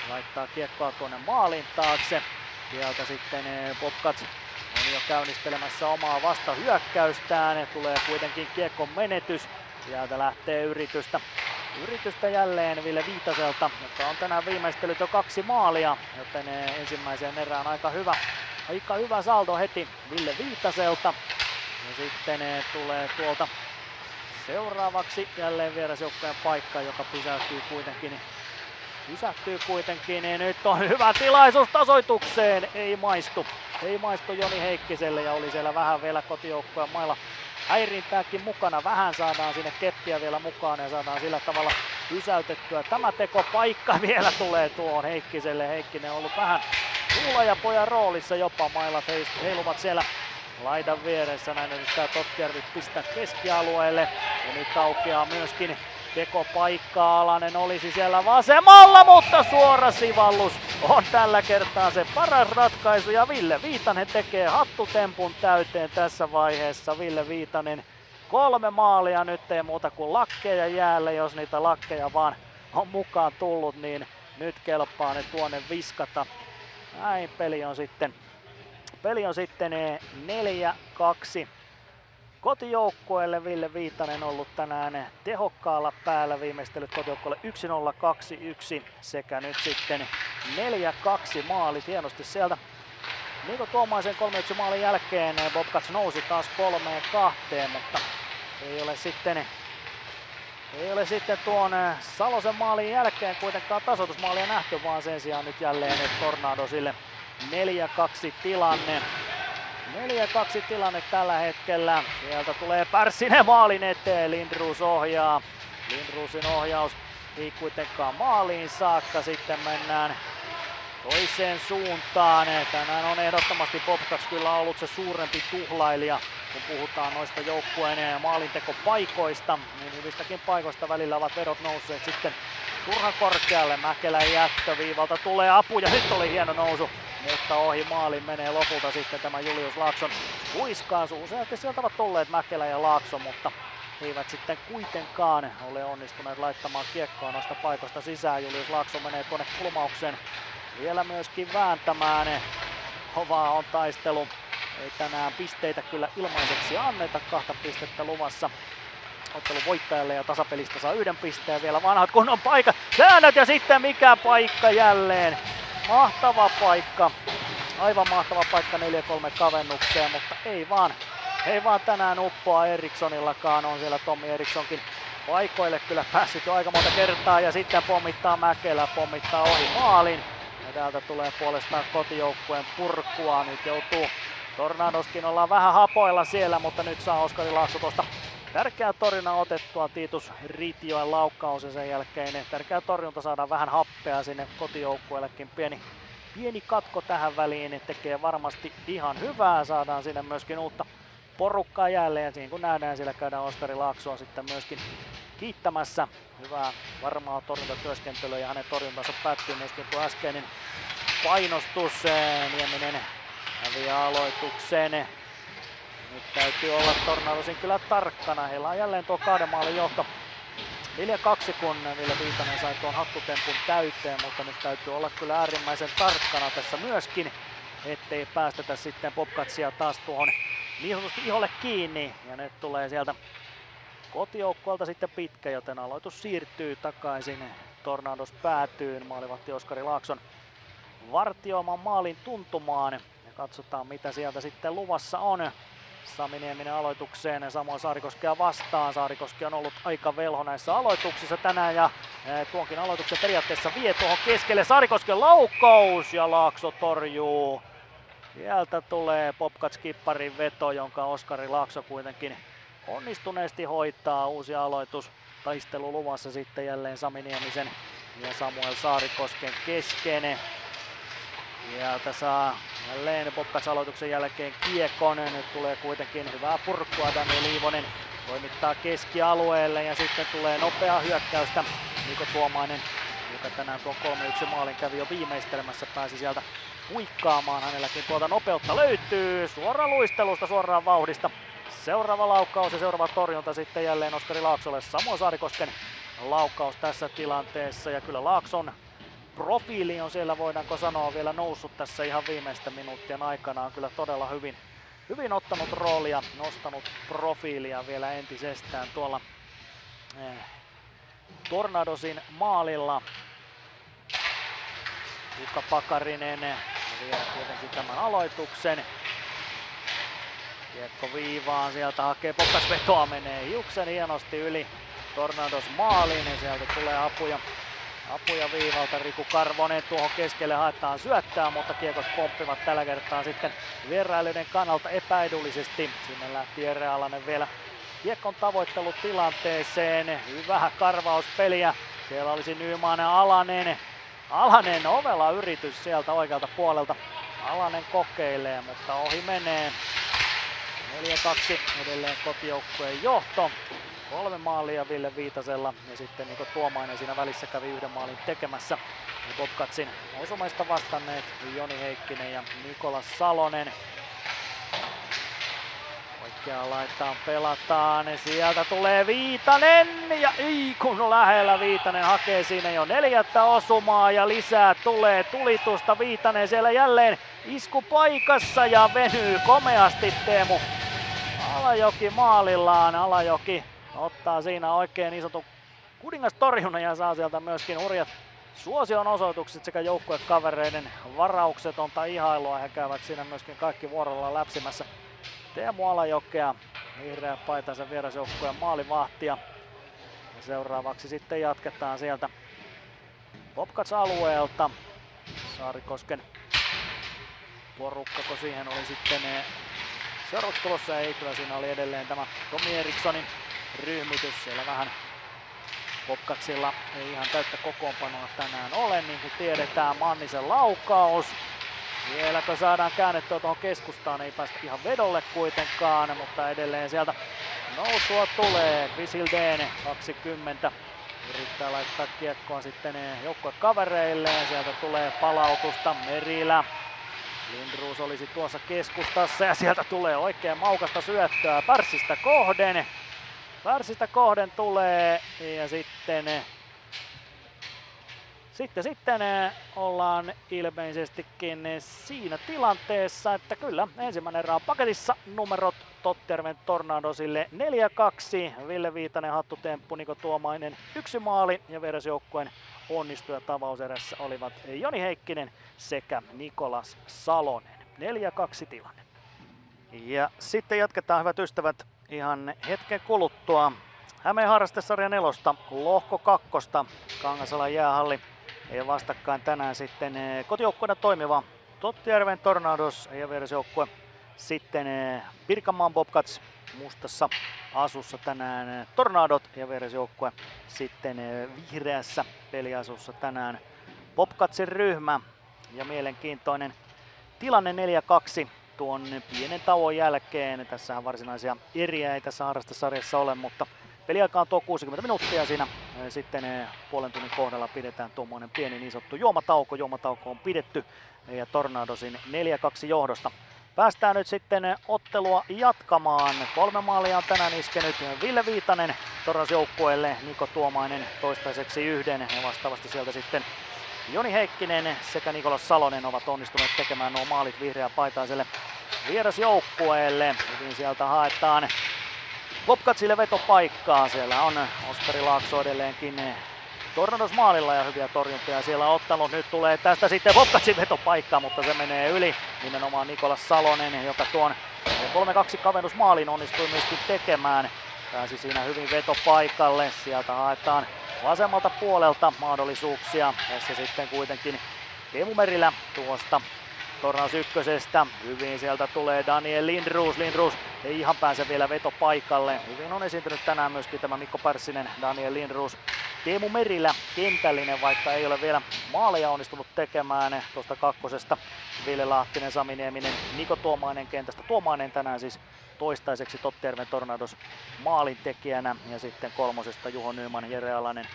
S1: laittaa kiekkoa tuonne maalin taakse. Sieltä sitten Bobcats on jo käynnistelemässä omaa vastahyökkäystään. Tulee kuitenkin kiekon menetys. Sieltä lähtee yritystä jälleen Ville Viitaselta, joka on tänään viimeistellyt jo 2 maalia, joten ensimmäiseen erään aika hyvä saldo heti Ville Viitaselta. Ja sitten tulee tuolta seuraavaksi jälleen vierasjoukkojen paikka, joka pysähtyy kuitenkin. Ja nyt on hyvä tilaisuus tasoitukseen, ei maistu Joni Heikkiselle, ja oli siellä vähän vielä kotijoukkojen mailla häirintääkin mukana. Vähän saadaan sinne keppiä vielä mukaan ja saadaan sillä tavalla pysäytettyä. Tämä tekopaikka vielä tulee tuohon Heikkiselle. Heikkinen on ollut vähän tuulajapojan roolissa jopa. Mailat heiluvat siellä laidan vieressä. Näin yrittää Tottijärvi pistää keskialueelle. Ja nyt aukeaa myöskin tekopaikka. Alanen olisi siellä vasemmalla, mutta suora sivallus on tällä kertaa se paras ratkaisu. Ja Ville Viitanen tekee hattutempun täyteen tässä vaiheessa. Ville Viitanen 3 maalia, nyt ei muuta kuin lakkeja jäälle. Jos niitä lakkeja vaan on mukaan tullut, niin nyt kelpaa ne tuonne viskata. Näin peli on sitten 4-2. Kotijoukkueelle Ville Viitanen ollut tänään tehokkaalla päällä, viimeistellyt kotijoukkueelle 1-0, 2-1 sekä nyt sitten 4-2 maalit hienosti sieltä. Niko Tuomaisen 3-1 maalin jälkeen Bobcats nousi taas 3-2, mutta ei ole sitten tuon Salosen maalin jälkeen kuitenkaan tasoitusmaalia nähty, vaan sen sijaan nyt jälleen Tornadosille 4-2 tilanne. 4-2 tilanne tällä hetkellä. Sieltä tulee Pärssinen maalin eteen. Lindroos ohjaa. Lindroosin ohjaus ei kuitenkaan maaliin saakka. Sitten mennään toiseen suuntaan. Tänään on ehdottomasti Bobcats kyllä ollut se suurempi tuhlailija kun puhutaan noista joukkueen maalintekopaikoista, niin hyvistäkin paikoista välillä ovat vedot nousseet sitten turhan korkealle. Mäkelän jättöviivalta tulee apu ja nyt oli hieno nousu, mutta ohi maalin menee lopulta sitten tämä Julius Laakson huiskaasu. Useasti sieltä ovat tulleet Mäkelä ja Laakso, mutta eivät sitten kuitenkaan ole onnistuneet laittamaan kiekkoa noista paikoista sisään. Julius Laakso menee tuonne kulmaukseen vielä myöskin vääntämään. Kovaa on taistelu. Ei tänään pisteitä kyllä ilmaiseksi anneta, 2 pistettä luvassa ottelun voittajalle ja tasapelistä saa 1 pisteen. Vielä vanhat kunnon paikat, säännöt ja sitten mikä paikka jälleen. Mahtava paikka, aivan mahtava paikka 4-3 kavennukseen, mutta ei vaan tänään uppoa Erikssonillakaan. On siellä Tommi Erikssonkin paikoille kyllä päässyt jo aika monta kertaa ja sitten pommittaa Mäkelä, pommittaa ohi maalin. Ja täältä tulee puolestaan kotijoukkueen purkua, nyt joutuu Tornadoskin, ollaan vähän hapoilla siellä, mutta nyt saa Oskari Laakso tuosta tärkeä torjunta otettua. Tiitus Ritjoen laukkaus ja sen jälkeen tärkeä torjunta, saadaan vähän happea sinne kotijoukkueellekin. Pieni katko tähän väliin tekee varmasti ihan hyvää, saadaan sinne myöskin uutta porukkaa jälleen. Siinä kun nähdään, siellä käydään Oskari Laaksoa sitten myöskin kiittämässä. Hyvää varmaa torjuntatyöskentelyä ja hänen torjuntansa päättyy myöskin tuo äskeinen painostus. Nieminen häviää aloitukseen. Nyt täytyy olla Tornadosin kyllä tarkkana. Heillä on jälleen tuo 2 maalin johto. 4-2 kun Ville Viitanen sai tuon hattutempun täyteen, mutta nyt täytyy olla kyllä äärimmäisen tarkkana tässä myöskin, ettei päästetä sitten Bobcatsia taas tuohon niin sanotusti iholle kiinni. Ja nyt tulee sieltä kotijoukkueelta sitten pitkä, joten aloitus siirtyy takaisin Tornados päätyyn maalivahti Oskari Laakson vartioiman maalin tuntumaan. Ja katsotaan mitä sieltä sitten luvassa on. Sami Nieminen aloitukseen, samoin Saarikoskea vastaan. Saarikoski on ollut aika velho näissä aloituksissa tänään ja tuonkin aloituksen periaatteessa vie tuohon keskelle. Saarikosken laukkaus ja Laakso torjuu. Sieltä tulee Bobcats-kipparin veto, jonka Oskari Laakso kuitenkin onnistuneesti hoitaa. Uusi aloitus, taistelu luvassa sitten jälleen Sami Niemisen ja Samuel Saarikosken kesken. Ja tässä jälleen Bobcats-aloituksen jälkeen kiekon. Nyt tulee kuitenkin hyvää purkua. Daniel Iivonen toimittaa keskialueelle ja sitten tulee nopeaa hyökkäystä. Niko Tuomainen, joka tänään tuon 3-1 maalin kävi jo viimeistelemässä, pääsi sieltä huikkaamaan. Hänelläkin tuolta nopeutta löytyy. Suoraan luistelusta, suoraan vauhdista. Seuraava laukkaus ja seuraava torjunta sitten jälleen Oskari Laaksolle. Samoin Saarikosken laukkaus tässä tilanteessa ja kyllä Laakson profiili on siellä, voidaanko sanoa, vielä noussut tässä ihan viimeisten minuuttien aikana. On kyllä todella hyvin ottanut roolia, nostanut profiilia vielä entisestään tuolla Tornadosin maalilla. Jukka Pakarinen vielä kuitenkin tämän aloituksen. Kiekko viivaan, sieltä hakee Bobcats vetoa, menee hiuksen hienosti yli Tornados maaliin ja sieltä tulee apuja viivalta. Riku Karvonen tuohon keskelle haetaan syöttää, mutta kiekot pomppivat tällä kertaa sitten vierailijoiden kannalta epäedullisesti. Sinne lähti Jere Alanen vielä kiekon tavoittelutilanteeseen. Hyvä karvauspeliä. Siellä olisi Nyman Alanen ovela yritys sieltä oikealta puolelta. Alanen kokeilee, mutta ohi menee. 4-2 edelleen kotijoukkueen johto. 3 maalia Ville Viitasella ja sitten Niko Tuomainen siinä välissä kävi 1 maalin tekemässä. Ja Bobcatsin osumaista vastanneet Joni Heikkinen ja Nikolas Salonen. Oikeaan laitaan pelataan, sieltä tulee Viitanen ja ei kun lähellä Viitanen hakee siinä jo 4. osumaa ja lisää tulee tulitusta. Viitanen siellä jälleen iskupaikassa ja venyy komeasti Teemu Alajoki maalillaan. Alajoki ottaa siinä oikein isotun kuningastorjunnan ja saa sieltä myöskin hurjat suosion osoitukset sekä joukkuekavereiden varauksetonta ihailua. He käyvät siinä myöskin kaikki vuorollaan läpsimässä Teemu Alajokea, vihreä paitansa vierasjoukkueen maalivahtia. Ja seuraavaksi sitten jatketaan sieltä Bobcats-alueelta. Saarikosken porukkako siihen oli sitten seuraavaksi tulossa, ei kyllä siinä oli edelleen tämä Tommi Erikssonin ryhmitys. Siellä vähän Bobcatsilla ei ihan täyttä kokoonpanoa tänään ole, niin kuin tiedetään. Mannisen laukaus Vieläkö saadaan käännettyä tuohon keskustaan, ei päästä ihan vedolle kuitenkaan, mutta edelleen sieltä nousua tulee. Chris Hildén 20. Yrittää laittaa kiekkoa sitten joukkuekavereilleen. Sieltä tulee palautusta Merilä. Lindroos olisi tuossa keskustassa ja sieltä tulee oikein maukasta syöttöä Pärsistä kohden. Pärsistä kohden tulee ja sitten ollaan ilmeisestikin siinä tilanteessa, että kyllä ensimmäinen erä on paketissa. Numerot Tottjärven Tornadosille 4-2. Ville Viitanen hattutemppu, Niko Tuomainen 1 maali ja vierasjoukkueen onnistujat avauserässä olivat Joni Heikkinen sekä Nikolas Salonen. 4-2 tilanne. Ja sitten jatketaan, hyvät ystävät, ihan hetken kuluttua Hämeen harrastesarja 4, lohko 2, Kangasalan jäähalli. Ja vastakkain tänään sitten kotijoukkueena toimiva Tottjärven Tornados ja vierasjoukkue sitten Pirkanmaan Bobcats, mustassa asussa tänään Tornadot ja vierasjoukkue sitten vihreässä peliasussa tänään Bobcatsin ryhmä. Ja mielenkiintoinen tilanne 4-2 tuon pienen tauon jälkeen. Tässähän varsinaisia eriä ei tässä harrastesarjassa ole, mutta peliaika on tuo 60 minuuttia, siinä sitten puolen tunnin kohdalla pidetään tuommoinen pieni niin sanottu juomatauko. Juomatauko on pidetty ja Tornadosin 4-2 johdosta. Päästään nyt sitten ottelua jatkamaan. 3 maalia on tänään iskenyt Ville Viitanen Tornados-joukkueelle, Niko Tuomainen toistaiseksi 1 ja vastaavasti sieltä sitten Joni Heikkinen sekä Nikolas Salonen ovat onnistuneet tekemään nuo maalit vihreäpaitaiselle vierasjoukkueelle. Hyvin sieltä haetaan Bobcatsille vetopaikkaa. Siellä on Oskari Laakso edelleenkin Tornados maalilla ja hyviä torjuntoja siellä on ottanut. Nyt tulee tästä sitten Bobcatsin vetopaikka, mutta se menee yli. Nimenomaan Nikolas Salonen, joka tuon 3-2 kavennusmaalin onnistui myöskin tekemään. Pääsi siinä hyvin vetopaikalle. Sieltä haetaan vasemmalta puolelta mahdollisuuksia. Tässä sitten kuitenkin Teemu Merilä tuosta Tornados ykkösestä. Hyvin sieltä tulee Daniel Lindroos. Lindroos ei ihan pääse vielä vetopaikalle. Hyvin on esiintynyt tänään myöskin tämä Mikko Pärssinen, Daniel Lindroos. Teemu Merilä kentällinen, vaikka ei ole vielä maaleja onnistunut tekemään tuosta kakkosesta. Ville Lahtinen, Sami Nieminen, Niko Tuomainen kentästä. Tuomainen tänään siis toistaiseksi Tottjärven Tornados maalintekijänä. Ja sitten kolmosesta Juho Nyman, Jere Alanen,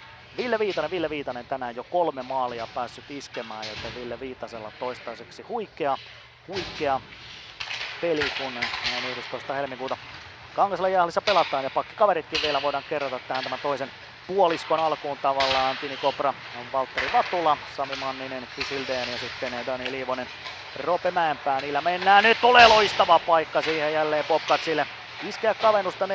S1: Ville Viitanen tänään jo 3 maalia päässyt iskemään, joten Ville Viitasella toistaiseksi huikea peli, kun 11. helmikuuta Kangasalan jäähallissa pelataan ja pakkikaveritkin vielä voidaan kerrata tähän tämän toisen puoliskon alkuun tavallaan. Tini Kopra, Valtteri Vatula, Sami Manninen, Chris Hildén ja sitten Dani Liivonen, Roope Mäenpää. Niillä mennään, nyt tulee loistava paikka siihen jälleen Bobcatsille. Iskeä kavennusta 4-3,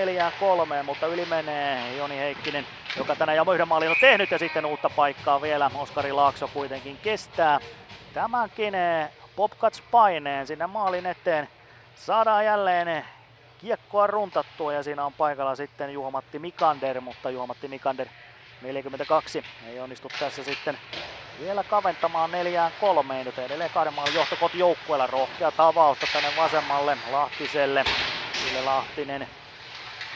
S1: mutta yli menee Joni Heikkinen, joka tänään jo 1 maalin on tehnyt ja sitten uutta paikkaa vielä. Oskari Laakso kuitenkin kestää tämänkin Bobcats paineen sinne maalin eteen. Saadaan jälleen kiekkoa runtattua ja siinä on paikalla sitten Juho-Matti Mikander, mutta Juho-Matti Mikander 42 ei onnistu tässä sitten vielä kaventamaan 4-3, joten edelleen 2 maalin johto kotijoukkueella. Rohkea tavausta tänne vasemmalle Lahtiselle. Ville Lahtinen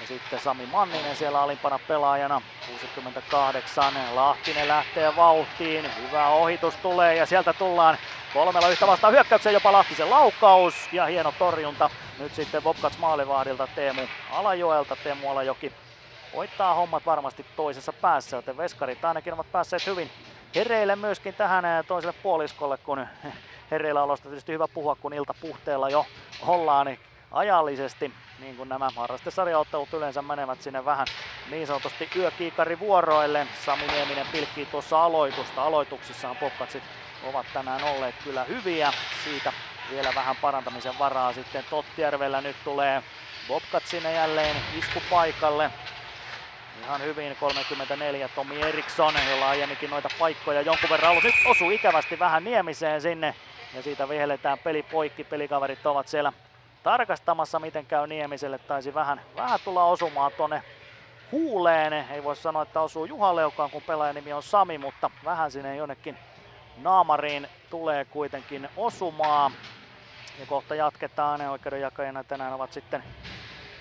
S1: ja sitten Sami Manninen siellä alimpana pelaajana, 68. Lahtinen lähtee vauhtiin, hyvä ohitus tulee ja sieltä tullaan 3 yhtä vastaan hyökkäykseen, jopa Lahtisen laukaus ja hieno torjunta. Nyt sitten Bobcats maalivahdilta Teemu Alajoelta. Teemu Alajoki hoitaa hommat varmasti toisessa päässä, joten veskarit ainakin ovat päässeet hyvin hereille myöskin tähän toiselle puoliskolle, kun hereillä olosta tietysti hyvä puhua, kun iltapuhteella jo ollaan ajallisesti, niin kuin nämä harrastesarjaottelut yleensä menevät sinne vähän niin sanotusti yökiikarivuoroille. Sami Nieminen pilkkii tuossa aloitusta. Aloituksissaan Bobcatsit ovat tänään olleet kyllä hyviä. Siitä vielä vähän parantamisen varaa sitten Tottjärvellä. Nyt tulee Bobcats sinne jälleen iskupaikalle. Ihan hyvin 34 Tomi Eriksson, jolla aiemminkin noita paikkoja jonkun verran ollut. Nyt osuu ikävästi vähän Niemiseen sinne ja siitä vihelletään peli poikki. Pelikaverit ovat siellä tarkastamassa, miten käy Niemiselle. Taisi vähän tulla osumaan tuonne huuleen. Ei voi sanoa, että osuu Juha-Leukaan, kun pelaajan nimi on Sami, mutta vähän sinne jonnekin naamariin tulee kuitenkin osumaan. Ja kohta jatketaan. Oikeudenjakajana tänään ovat sitten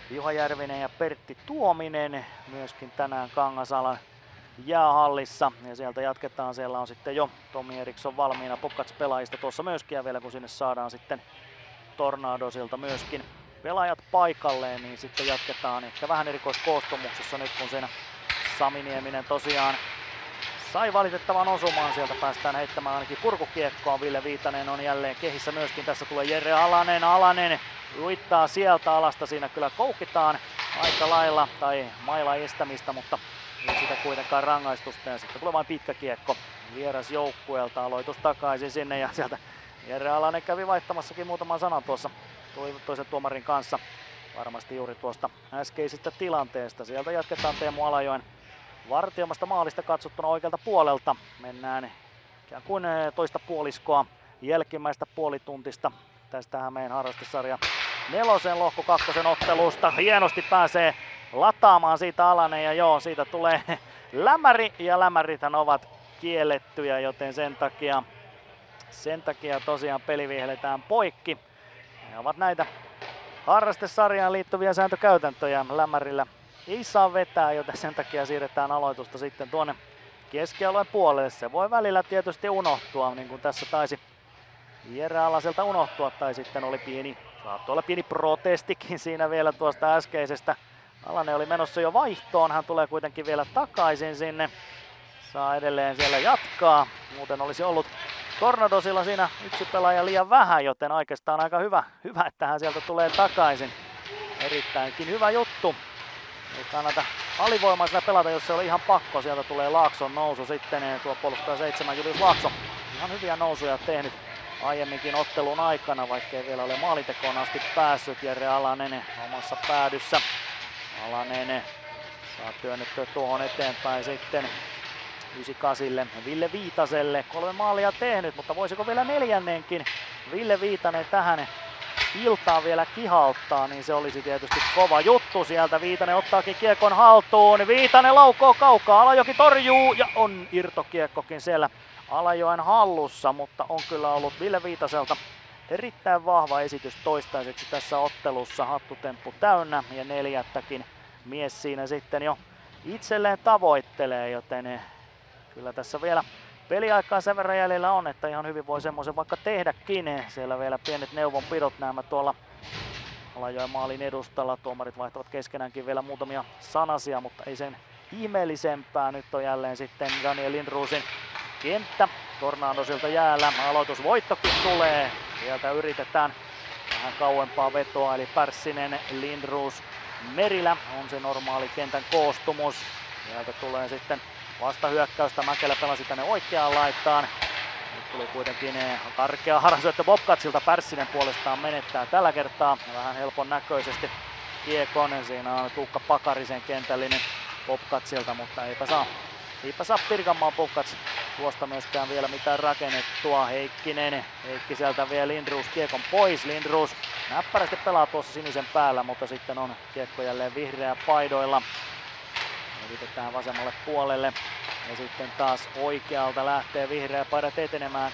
S1: Juha Järvinen ja Pertti Tuominen. Myöskin tänään Kangasalan jäähallissa. Ja sieltä jatketaan, siellä on sitten jo Tomi Eriksson valmiina Popcats-pelaajista tuossa myöskin. Ja vielä kun sinne saadaan sitten Tornadosilta myöskin pelaajat paikalleen, niin sitten jatketaan ehkä vähän erikoiskoostumuksessa nyt, kun siinä Sami Nieminen tosiaan sai valitettavan osumaan. Sieltä päästään heittämään ainakin purkukiekkoa. Ville Viitanen on jälleen kehissä myöskin. Tässä tulee Jere Alanen. Alanen uittaa sieltä alasta. Siinä kyllä koukitaan aika lailla tai mailla estämistä, mutta ei sitä kuitenkaan rangaistusta. Ja sitten tulee vain pitkä kiekko vierasjoukkueelta. Aloitus takaisin sinne ja sieltä Jere Alanen kävi vaihtamassakin muutaman sanan tuossa toisen tuomarin kanssa. Varmasti juuri tuosta äskeisestä tilanteesta. Sieltä jatketaan Teemu Alajoen vartiomasta maalista katsottuna oikealta puolelta. Mennään ikään kuin toista puoliskoa jälkimmäistä puolituntista tästä Hämeen harrastesarja 4. lohko 2 ottelusta. Hienosti pääsee lataamaan siitä Alanen ja joo, siitä tulee lämäri ja lämärithän ovat kiellettyjä, joten sen takia tosiaan peli vihelletään poikki. Ne ovat näitä harrastesarjaan liittyviä sääntökäytäntöjä. Lämärillä ei saa vetää, joten sen takia siirretään aloitusta sitten tuonne keskialueen puolelle. Se voi välillä tietysti unohtua, niin kuin tässä taisi Jere Alaselta unohtua, tai sitten saattoi olla pieni protestikin siinä vielä tuosta äskeisestä. Alanen oli menossa jo vaihtoon, hän tulee kuitenkin vielä takaisin sinne. Saa edelleen siellä jatkaa, muuten olisi ollut Tornadosilla siinä yksi pelaaja liian vähän, joten oikeastaan aika hyvä että hän sieltä tulee takaisin. Erittäinkin hyvä juttu. Ei kannata alivoimaisena pelata, jos se oli ihan pakko. Sieltä tulee Laakson nousu sitten, tuo puolustaja 7 Julius Laakso. Ihan hyviä nousuja tehnyt aiemminkin ottelun aikana, vaikkei vielä ole maalitekoon asti päässyt. Jere Alanen omassa päädyssä. Alanen saa työnnettyä tuohon eteenpäin sitten 98 Ville Viitaselle. 3 maalia tehnyt, mutta voisiko vielä 4. Ville Viitanen tähän iltaan vielä kihauttaa, niin se olisi tietysti kova juttu. Sieltä Viitanen ottaakin kiekon haltuun. Viitanen laukoo kaukaa, Alajoki torjuu ja on irtokiekkokin siellä Alajoen hallussa, mutta on kyllä ollut Ville Viitaselta erittäin vahva esitys toistaiseksi tässä ottelussa. Hattutemppu täynnä ja 4. mies siinä sitten jo itselleen tavoittelee, joten kyllä tässä vielä peliaikaa sen verran jäljellä on, että ihan hyvin voi semmoisen vaikka tehdäkin. Siellä vielä pienet neuvonpidot nämä tuolla Alajoen maalin edustalla. Tuomarit vaihtavat keskenäänkin vielä muutamia sanasia, mutta ei sen ihmeellisempää. Nyt on jälleen sitten Daniel Lindrosin kenttä Tornadosilta jäällä. Aloitusvoittokin tulee. Sieltä yritetään vähän kauempaa vetoa, eli Pärssinen, Lindros, Merilä on se normaali kentän koostumus. Sieltä tulee sitten vastahyökkäystä. Mäkelä pelasi tänne oikeaan laitaan. Nyt tuli kuitenkin karkea harhasyöttö Popcatsilta. Pärssinen puolestaan menettää tällä kertaa vähän helpon näköisesti kiekon. Siinä on Tuukka Pakarisen kentällinen Popcatsilta, mutta eipä saa Pirkanmaan Popcats tuosta myöskään vielä mitään rakennettua. Heikki sieltä vie Lindroos kiekon pois. Lindroos näppärästi pelaa tuossa sinisen päällä, mutta sitten on kiekko jälleen vihreä paidoilla. Yritetään vasemmalle puolelle ja sitten taas oikealta lähtee vihreä paidat etenemään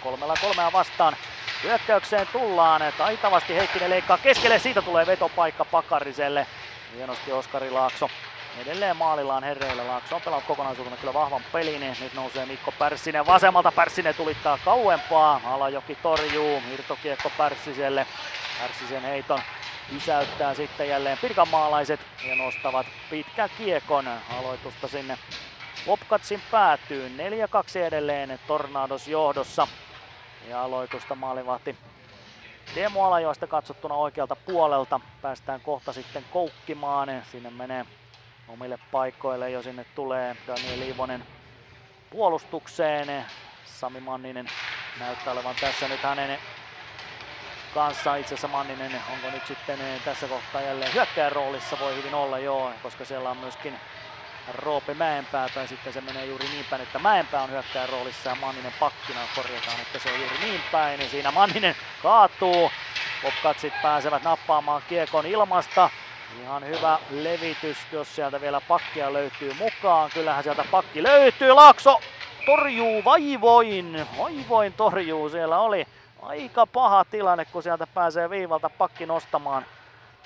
S1: 3-3 vastaan. Hyökkäykseen tullaan, taitavasti Heikkinen leikkaa keskelle, siitä tulee vetopaikka Pakariselle. Hienosti Oskari Laakso edelleen maalillaan herreillä. Laakso on pelannut kokonaisuutena kyllä vahvan pelin. Nyt nousee Mikko Pärssinen vasemmalta, Pärssinen tulittaa kauempaa. Alajoki torjuu, irtokiekko Pärssiselle. Pärssisen heiton pysäyttää sitten jälleen pirkanmaalaiset ja nostavat pitkän kiekon aloitusta sinne Popcatsin päätyyn. 4-2 edelleen Tornados johdossa ja aloitusta maalivahti Teemu Alajoesta katsottuna oikealta puolelta. Päästään kohta sitten koukkimaan, sinne menee omille paikoille jo, sinne tulee Daniel Iivonen puolustukseen. Sami Manninen näyttää olevan tässä nyt hänen kanssa. Itse asiassa Manninen, onko nyt sitten tässä kohtaa jälleen hyökkääjän roolissa, voi hyvin olla joo, koska siellä on myöskin Roope Mäenpää, tai sitten se menee juuri niin päin, että Mäenpää on hyökkääjän roolissa ja Manninen pakkina, korjataan, että se on juuri niin päin, ja siinä Manninen kaatuu. Popcatsit pääsevät nappaamaan kiekon ilmasta. Ihan hyvä levitys, jos sieltä vielä pakkia löytyy mukaan. Kyllähän sieltä pakki löytyy. Laakso torjuu vaivoin torjuu. Siellä oli aika paha tilanne, kun sieltä pääsee viivalta pakki nostamaan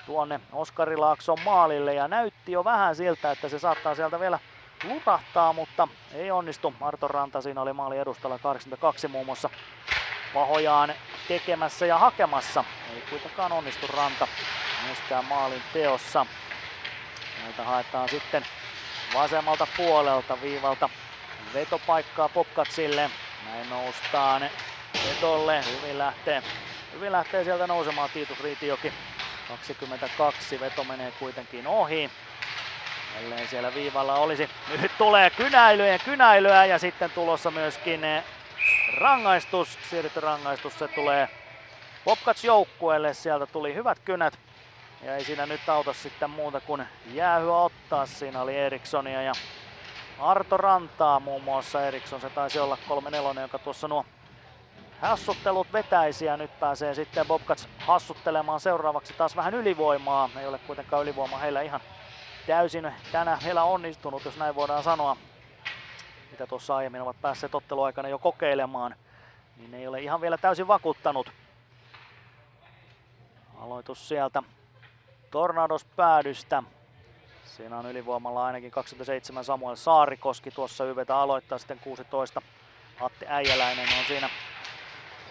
S1: tuonne Oskari Laakson maalille. Ja näytti jo vähän siltä, että se saattaa sieltä vielä lurahtaa, mutta ei onnistu. Arto Ranta siinä oli maali edustalla 82 muun muassa pahojaan tekemässä ja hakemassa. Ei kuitenkaan onnistu Ranta myöskään maalin teossa. Näiltä haetaan sitten vasemmalta puolelta viivalta vetopaikkaa Bobcatsille. Näin noustaan vetolle. Hyvin lähtee sieltä nousemaan Tiitus Riitijoki. 22, veto menee kuitenkin ohi. Ellei siellä viivalla olisi. Nyt tulee kynäilyä ja sitten tulossa myöskin rangaistus. Siirretty rangaistus, se tulee Bobcats joukkueelle. Sieltä tuli hyvät kynät. Ja ei siinä nyt auta sitten muuta kuin jäähyä ottaa. Siinä oli Erikssonia ja Arto Rantaa muun muassa. Eriksson se taisi olla 3-4, joka tuossa nuo hassuttelut vetäisi ja nyt pääsee sitten Bobcats hassuttelemaan seuraavaksi taas vähän ylivoimaa. Ei ole kuitenkaan ylivoima heillä ihan täysin tänään heillä onnistunut, jos näin voidaan sanoa. Mitä tuossa aiemmin ovat päässeet otteluaikana jo kokeilemaan, niin ei ole ihan vielä täysin vakuuttanut. Aloitus sieltä Tornados päädystä. Siinä on ylivoimalla ainakin 27 Samuel Saarikoski tuossa YV:tä aloittaa, sitten 16 Atte Äijäläinen on siinä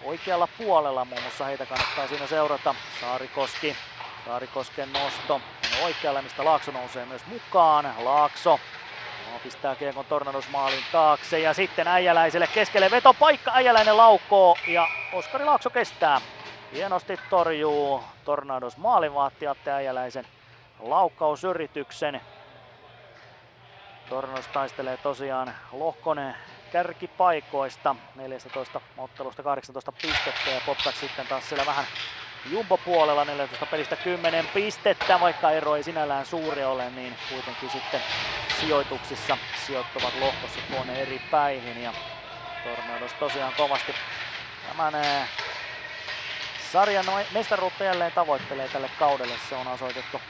S1: oikealla puolella, muun muassa heitä kannattaa siinä seurata. Saarikosken nosto on oikealla, mistä Laakso nousee myös mukaan. Laakso pistää kiekon Tornados maalin taakse ja sitten Äijäläiselle keskelle vetopaikka. Äijäläinen laukoo ja Oskari Laakso kestää. Hienosti torjuu Tornados maalivahti Atte Äijäläisen laukkausyrityksen. Tornados taistelee tosiaan lohkon kärkipaikoista. 14 ottelusta 18 pistettä ja Bobcats sitten taas siellä vähän jumbo-puolella 14 pelistä 10 pistettä, vaikka ero ei sinällään suuri ole, niin kuitenkin sitten sijoituksissa sijoittuvat lohkossa tuonne eri päihin ja Tornados tosiaan kovasti tämän sarjan mestaruutta jälleen tavoittelee tälle kaudelle, se on asetettu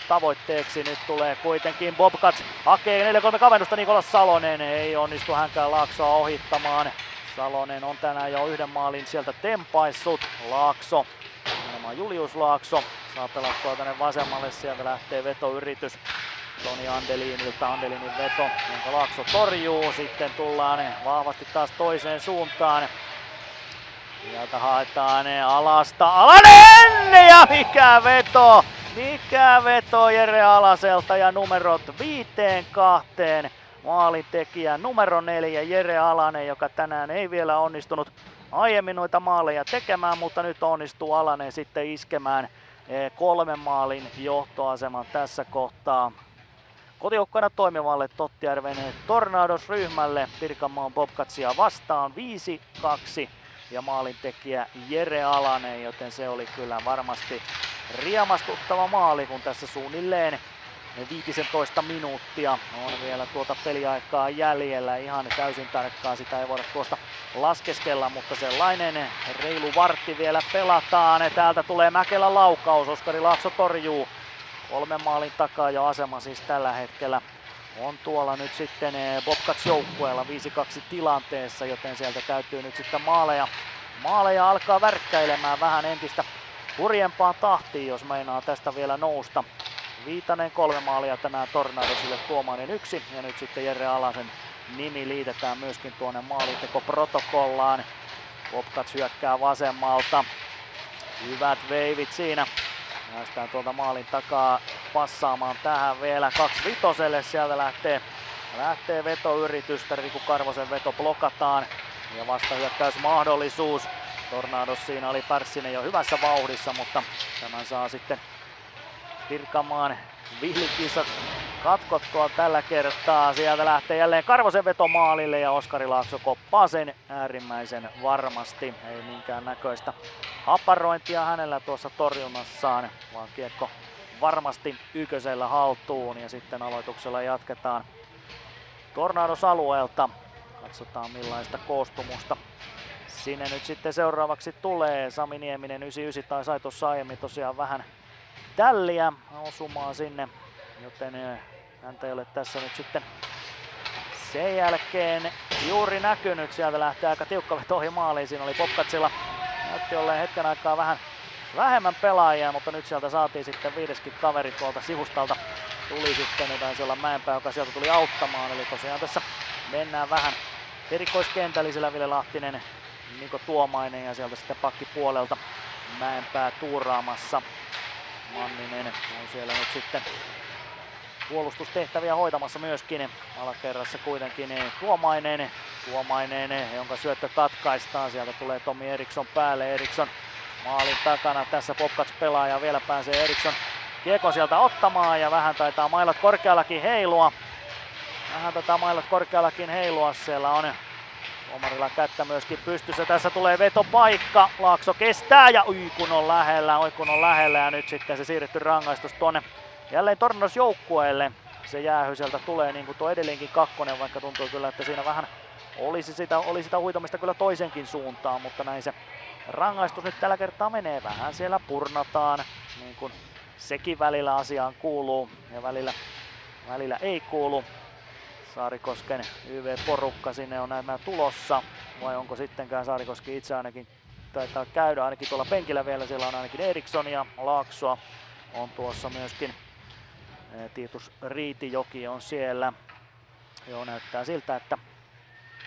S1: tavoitteeksi. Nyt tulee kuitenkin Bobcats, hakee 4-3 kavennusta, Nikolas Salonen ei onnistu hänkään Laaksoa ohittamaan. Salonen on tänään jo yhden maalin sieltä tempaissut. Laakso, nimenomaan Julius Laakso, saa pelattua tänne vasemmalle, sieltä lähtee vetoyritys Toni Andelinilta, Andelinin veto, jonka Laakso torjuu. Sitten tullaan vahvasti taas toiseen suuntaan. Sieltä haetaan alasta, Alanen ja mikä veto Jere Alaselta ja numerot 5-2. Maalintekijä numero 4 Jere Alanen, joka tänään ei vielä onnistunut aiemmin noita maaleja tekemään, mutta nyt onnistuu Alanen sitten iskemään 3 maalin johtoaseman tässä kohtaa. Kotijoukkoina toimivalle Tottijärven Tornados-ryhmälle Pirkanmaan Bobcatsia vastaan 5-2 ja maalintekijä Jere Alanen, joten se oli kyllä varmasti riemastuttava maali, kun tässä suunnilleen 15 minuuttia on vielä tuota peliaikaa jäljellä. Ihan täysin tarkkaan sitä ei voida tuosta laskeskella, mutta sellainen reilu vartti vielä pelataan. Täältä tulee Mäkelän laukaus, Oskari Laakso torjuu. 3 maalin takaa jo asema siis tällä hetkellä on tuolla nyt sitten Bobcats joukkueella 5-2 tilanteessa, joten sieltä täytyy nyt sitten maaleja alkaa värkkäilemään vähän entistä hurjempaan tahtiin, jos meinaa tästä vielä nousta. Viitanen 3 maalia tänään Tornadosille, Tuomainen 1 ja nyt sitten Jere Alasen nimi liitetään myöskin tuonne maalintekoprotokollaan. Bobcats hyökkää vasemmalta. Hyvät veivit siinä. Päästään tuolta maalin takaa passaamaan tähän vielä 2-5. Sieltä lähtee vetoyritystä. Riku Karvosen veto blokataan ja vastahyökkäysmahdollisuus. Tornados siinä oli Pärssinen jo hyvässä vauhdissa, mutta tämän saa sitten Pirkanmaan vihlikisat katkottua tällä kertaa. Sieltä lähtee jälleen Karvosen veto maalille ja Oskari Laakso koppaa sen äärimmäisen varmasti. Ei minkään näköistä haparointia hänellä tuossa torjunnassaan, vaan kiekko varmasti ykkösellä haltuun ja sitten aloituksella jatketaan Tornados-alueelta. Katsotaan millaista koostumusta sinne nyt sitten seuraavaksi tulee. Sami Nieminen 99 tai sai tuossa aiemmin tosiaan vähän tälliä osumaa sinne, joten häntä ei ole tässä nyt sitten sen jälkeen juuri näkynyt. Sieltä lähtee aika tiukka veto ohi maaliin. Siinä oli Bobcatsilla, näytti olleen hetken aikaa vähän vähemmän pelaajia, mutta nyt sieltä saatiin sitten 5. kaveri tuolta sivustalta tuli sitten, niin taisi olla Mäenpää, joka sieltä tuli auttamaan. Eli tosiaan tässä mennään vähän erikoiskentällisellä. Ville Lahtinen, Niko Tuomainen ja sieltä sitten pakkipuolelta Mäenpää tuuraamassa. Manninen on siellä nyt sitten puolustustehtäviä hoitamassa myöskin. Alakerrassa kuitenkin Tuomainen, jonka syöttö katkaistaan. Sieltä tulee Tommi Eriksson päälle. Eriksson maalin takana. Tässä Bobcats pelaa ja vielä pääsee Eriksson kiekon sieltä ottamaan ja vähän taitaa mailat korkeallakin heilua. Siellä on Omarilla kättä myöskin pystyssä. Tässä tulee vetopaikka. Laakso kestää ja oi kun on lähellä ja nyt sitten se siirretty rangaistus tuonne jälleen Tornados joukkueelle. Se jäähy sieltä tulee niin kuin tuo edelleenkin kakkonen, vaikka tuntuu kyllä, että siinä vähän oli sitä huitamista kyllä toisenkin suuntaan, mutta näin se rangaistus nyt tällä kertaa menee. Vähän siellä purnataan, niin kuin sekin välillä asiaan kuuluu ja välillä ei kuulu. Saarikosken YV-porukka sinne on näemmä tulossa, vai onko sittenkään Saarikoski itse ainakin taitaa käydä ainakin tuolla penkillä vielä. Siellä on ainakin Eriksson ja Laaksoa on tuossa myöskin. Tiitus Riitijoki on siellä. Joo, näyttää siltä, että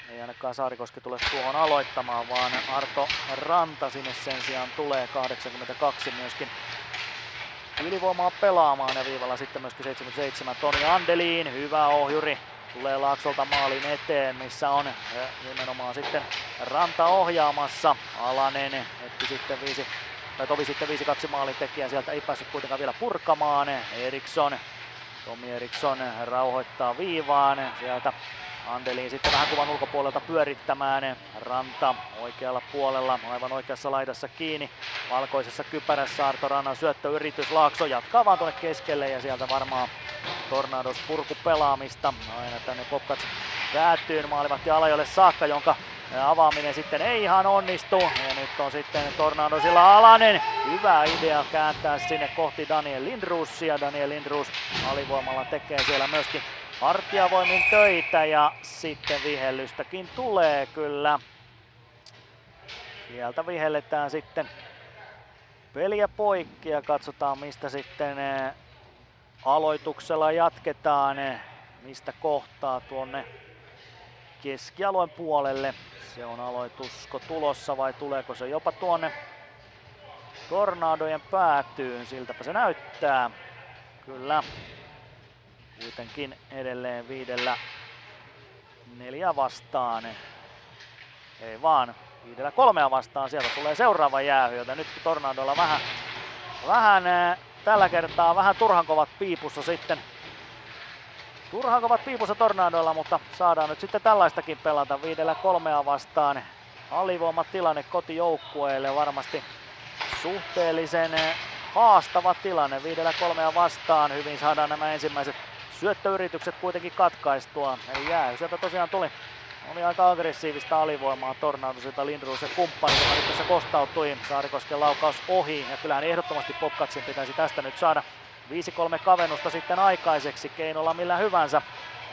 S1: ei ainakaan Saarikoski tule tuohon aloittamaan, vaan Arto Ranta sinne sen sijaan tulee 82 myöskin ylivoimaa pelaamaan ja viivalla sitten myöskin 77 Toni Andeliin. Hyvä ohjuri. Tulee Laaksolta maalin eteen, missä on nimenomaan sitten Ranta ohjaamassa. Alanen hetki sitten Tovi sitten 5-2 maalin tekijä, sieltä ei päässyt kuitenkaan vielä purkamaan. Tomi Eriksson rauhoittaa viivaan, sieltä Andeliin sitten vähän kuvan ulkopuolelta pyörittämään. Ranta oikealla puolella, aivan oikeassa laidassa kiinni. Valkoisessa kypärässä Arto Rannan syöttöyritys. Laakso jatkaa vaan tuonne keskelle ja sieltä varmaan Tornados purkupelaamista. Aina tänne Bobcats päätyyn maalivahti Alajolle saakka, jonka avaaminen sitten ei ihan onnistu. Ja nyt on sitten Tornadosilla Alanen. Hyvä idea kääntää sinne kohti Daniel Lindroosia. Daniel Lindroos alivoimalla tekee siellä myöskin hartiavoimin töitä ja sitten vihellystäkin tulee kyllä. Sieltä vihelletään sitten peliä poikki ja katsotaan mistä sitten aloituksella jatketaan. Mistä kohtaa tuonne keskialueen puolelle. Se on aloitusko tulossa vai tuleeko se jopa tuonne Tornadojen päätyyn? Siltäpä se näyttää. Kyllä. Kuitenkin edelleen 5-4 vastaan. Ei vaan 5-3 vastaan. Sieltä tulee seuraava jäähy, joten nyt Tornadoilla vähän tällä kertaa vähän turhan kovat piipussa sitten. Turhaan kovat piipussa Tornadoilla, mutta saadaan nyt sitten tällaistakin pelata 5-3 vastaan. Alivoimatilanne kotijoukkueelle varmasti suhteellisen haastava tilanne 5-3 vastaan. Hyvin saadaan nämä ensimmäiset syöttöyritykset kuitenkin katkaistua. Eli jäähy sieltä tosiaan oli aika aggressiivista alivoimaa Tornadosilta. Lindroos ja kumppani, joka nyt tässä kostautui. Saarikosken laukaus ohi ja kyllähän ehdottomasti Bobcatsin pitäisi tästä nyt saada 5-3 kavennusta sitten aikaiseksi keinolla millä hyvänsä,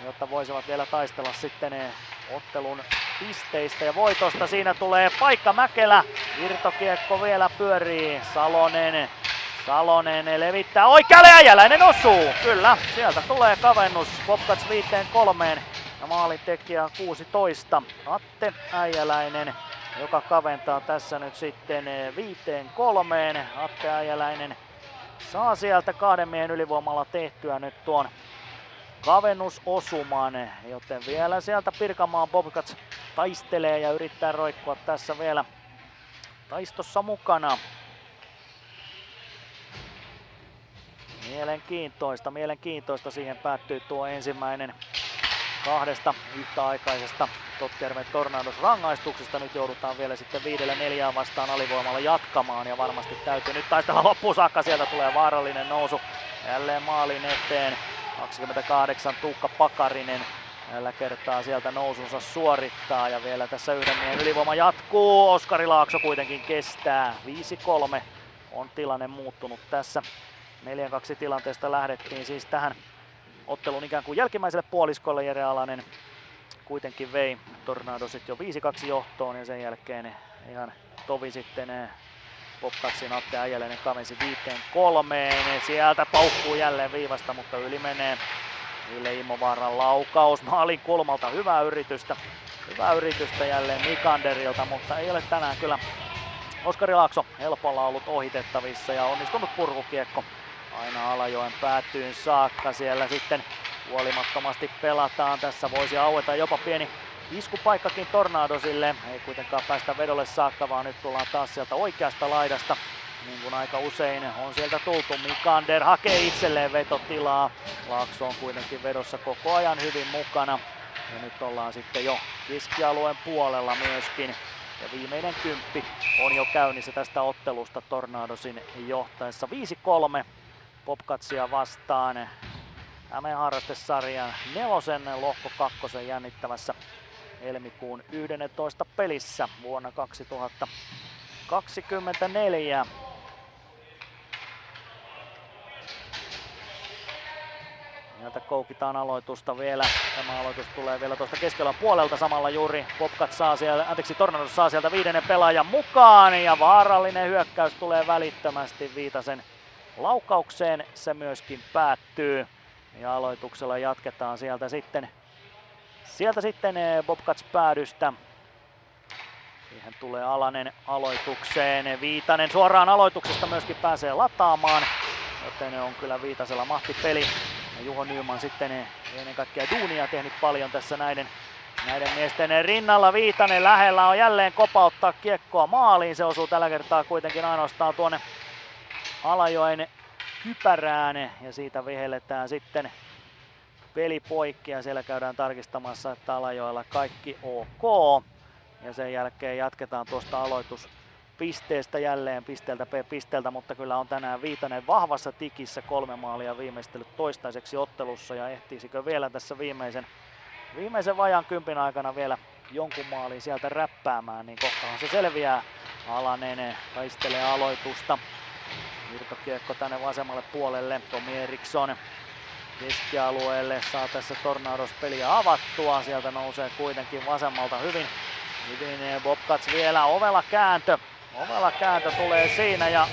S1: jotta voisivat vielä taistella sitten ottelun pisteistä ja voitosta. Siinä tulee paikka Mäkelä, irtokiekko vielä pyörii, Salonen levittää oikealle, Äijäläinen osuu, kyllä, sieltä tulee kavennus, Bobcats 5-3 ja maalintekijä on 16, Atte Äijäläinen, joka kaventaa tässä nyt sitten 5-3, Atte Äijäläinen saa sieltä 2 miehen ylivoimalla tehtyä nyt tuon kavennusosuman, joten vielä sieltä Pirkanmaan Bobcats taistelee ja yrittää roikkua tässä vielä taistossa mukana. Mielenkiintoista, siihen päättyy tuo ensimmäinen 2 yhtäaikaisesta Totkärmen Tornados rangaistuksesta. Nyt joudutaan vielä sitten 5-4 vastaan alivoimalla jatkamaan ja varmasti täytyy nyt taistella loppuun saakka. Sieltä tulee vaarallinen nousu jälleen maalin eteen. 28 Tuukka Pakarinen tällä kertaa sieltä nousunsa suorittaa ja vielä tässä 1 miehen ylivoima jatkuu. Oskari Laakso kuitenkin kestää. 5-3 on tilanne muuttunut tässä. 4-2 tilanteesta lähdettiin siis tähän ottelun ikään kuin jälkimmäiselle puoliskolle. Jere Alanen kuitenkin vei Tornadosit jo 5-2 johtoon ja sen jälkeen ihan tovi sitten Popcatsin Atte Äijäläinen kavensi 5-3. Sieltä paukkuu jälleen viivasta, mutta yli menee Ville Immovaaran laukaus maalin kulmalta. Hyvää yritystä jälleen Nikanderilta, mutta ei ole tänään kyllä Oskari Laakso helpolla ollut ohitettavissa ja onnistunut purkukiekko aina Alajoen päätyyn saakka. Siellä sitten huolimattomasti pelataan. Tässä voisi aueta jopa pieni iskupaikkakin Tornadosille. Ei kuitenkaan päästä vedolle saakka, vaan nyt tullaan taas sieltä oikeasta laidasta. Niin kuin aika usein on sieltä tultu. Nikander hakee itselleen vetotilaa. Laakso on kuitenkin vedossa koko ajan hyvin mukana. Ja nyt ollaan sitten jo keskialueen puolella myöskin. Ja viimeinen kymppi on jo käynnissä tästä ottelusta Tornadosin johtaessa 5-3 Popcatsia vastaan. Hämeen harrastesarjan 4. lohko 2 jännittävässä helmikuun 11. pelissä vuonna 2024. Sieltä koukitaan aloitusta vielä. Tämä aloitus tulee vielä tuosta keskialueen puolelta. Samalla juuri Tornados saa sieltä 5. pelaajan mukaan. Ja vaarallinen hyökkäys tulee välittömästi Viitasen laukaukseen. Se myöskin päättyy. Ja aloituksella jatketaan sieltä sitten Bobcats päädystä. Siihen tulee Alanen aloitukseen. Viitanen suoraan aloituksesta myöskin pääsee lataamaan. Joten on kyllä Viitasella mahtipeli. Ja Juho Nyman sitten ennen kaikkea duunia tehnyt paljon tässä näiden miesten rinnalla. Viitanen lähellä on jälleen kopauttaa kiekkoa maaliin. Se osuu tällä kertaa kuitenkin ainoastaan tuonne Alajoen kypärään. Ja siitä vihelletään sitten peli poikki ja siellä käydään tarkistamassa, että Alajoella kaikki ok. Ja sen jälkeen jatketaan tuosta aloituspisteestä jälleen pisteeltä, mutta kyllä on tänään Viitanen vahvassa tikissä 3 maalia viimeistellyt toistaiseksi ottelussa ja ehtiisikö vielä tässä viimeisen vajaan kympin aikana vielä jonkun maalin sieltä räppäämään, niin kohtahan se selviää. Alanen taistelee aloitusta. Irtokiekko tänne vasemmalle puolelle, Tomi Eriksson keskialueelle saa tässä Tornados peliä avattua. Sieltä nousee kuitenkin vasemmalta hyvin Bobcats vielä, ovela kääntö tulee siinä ja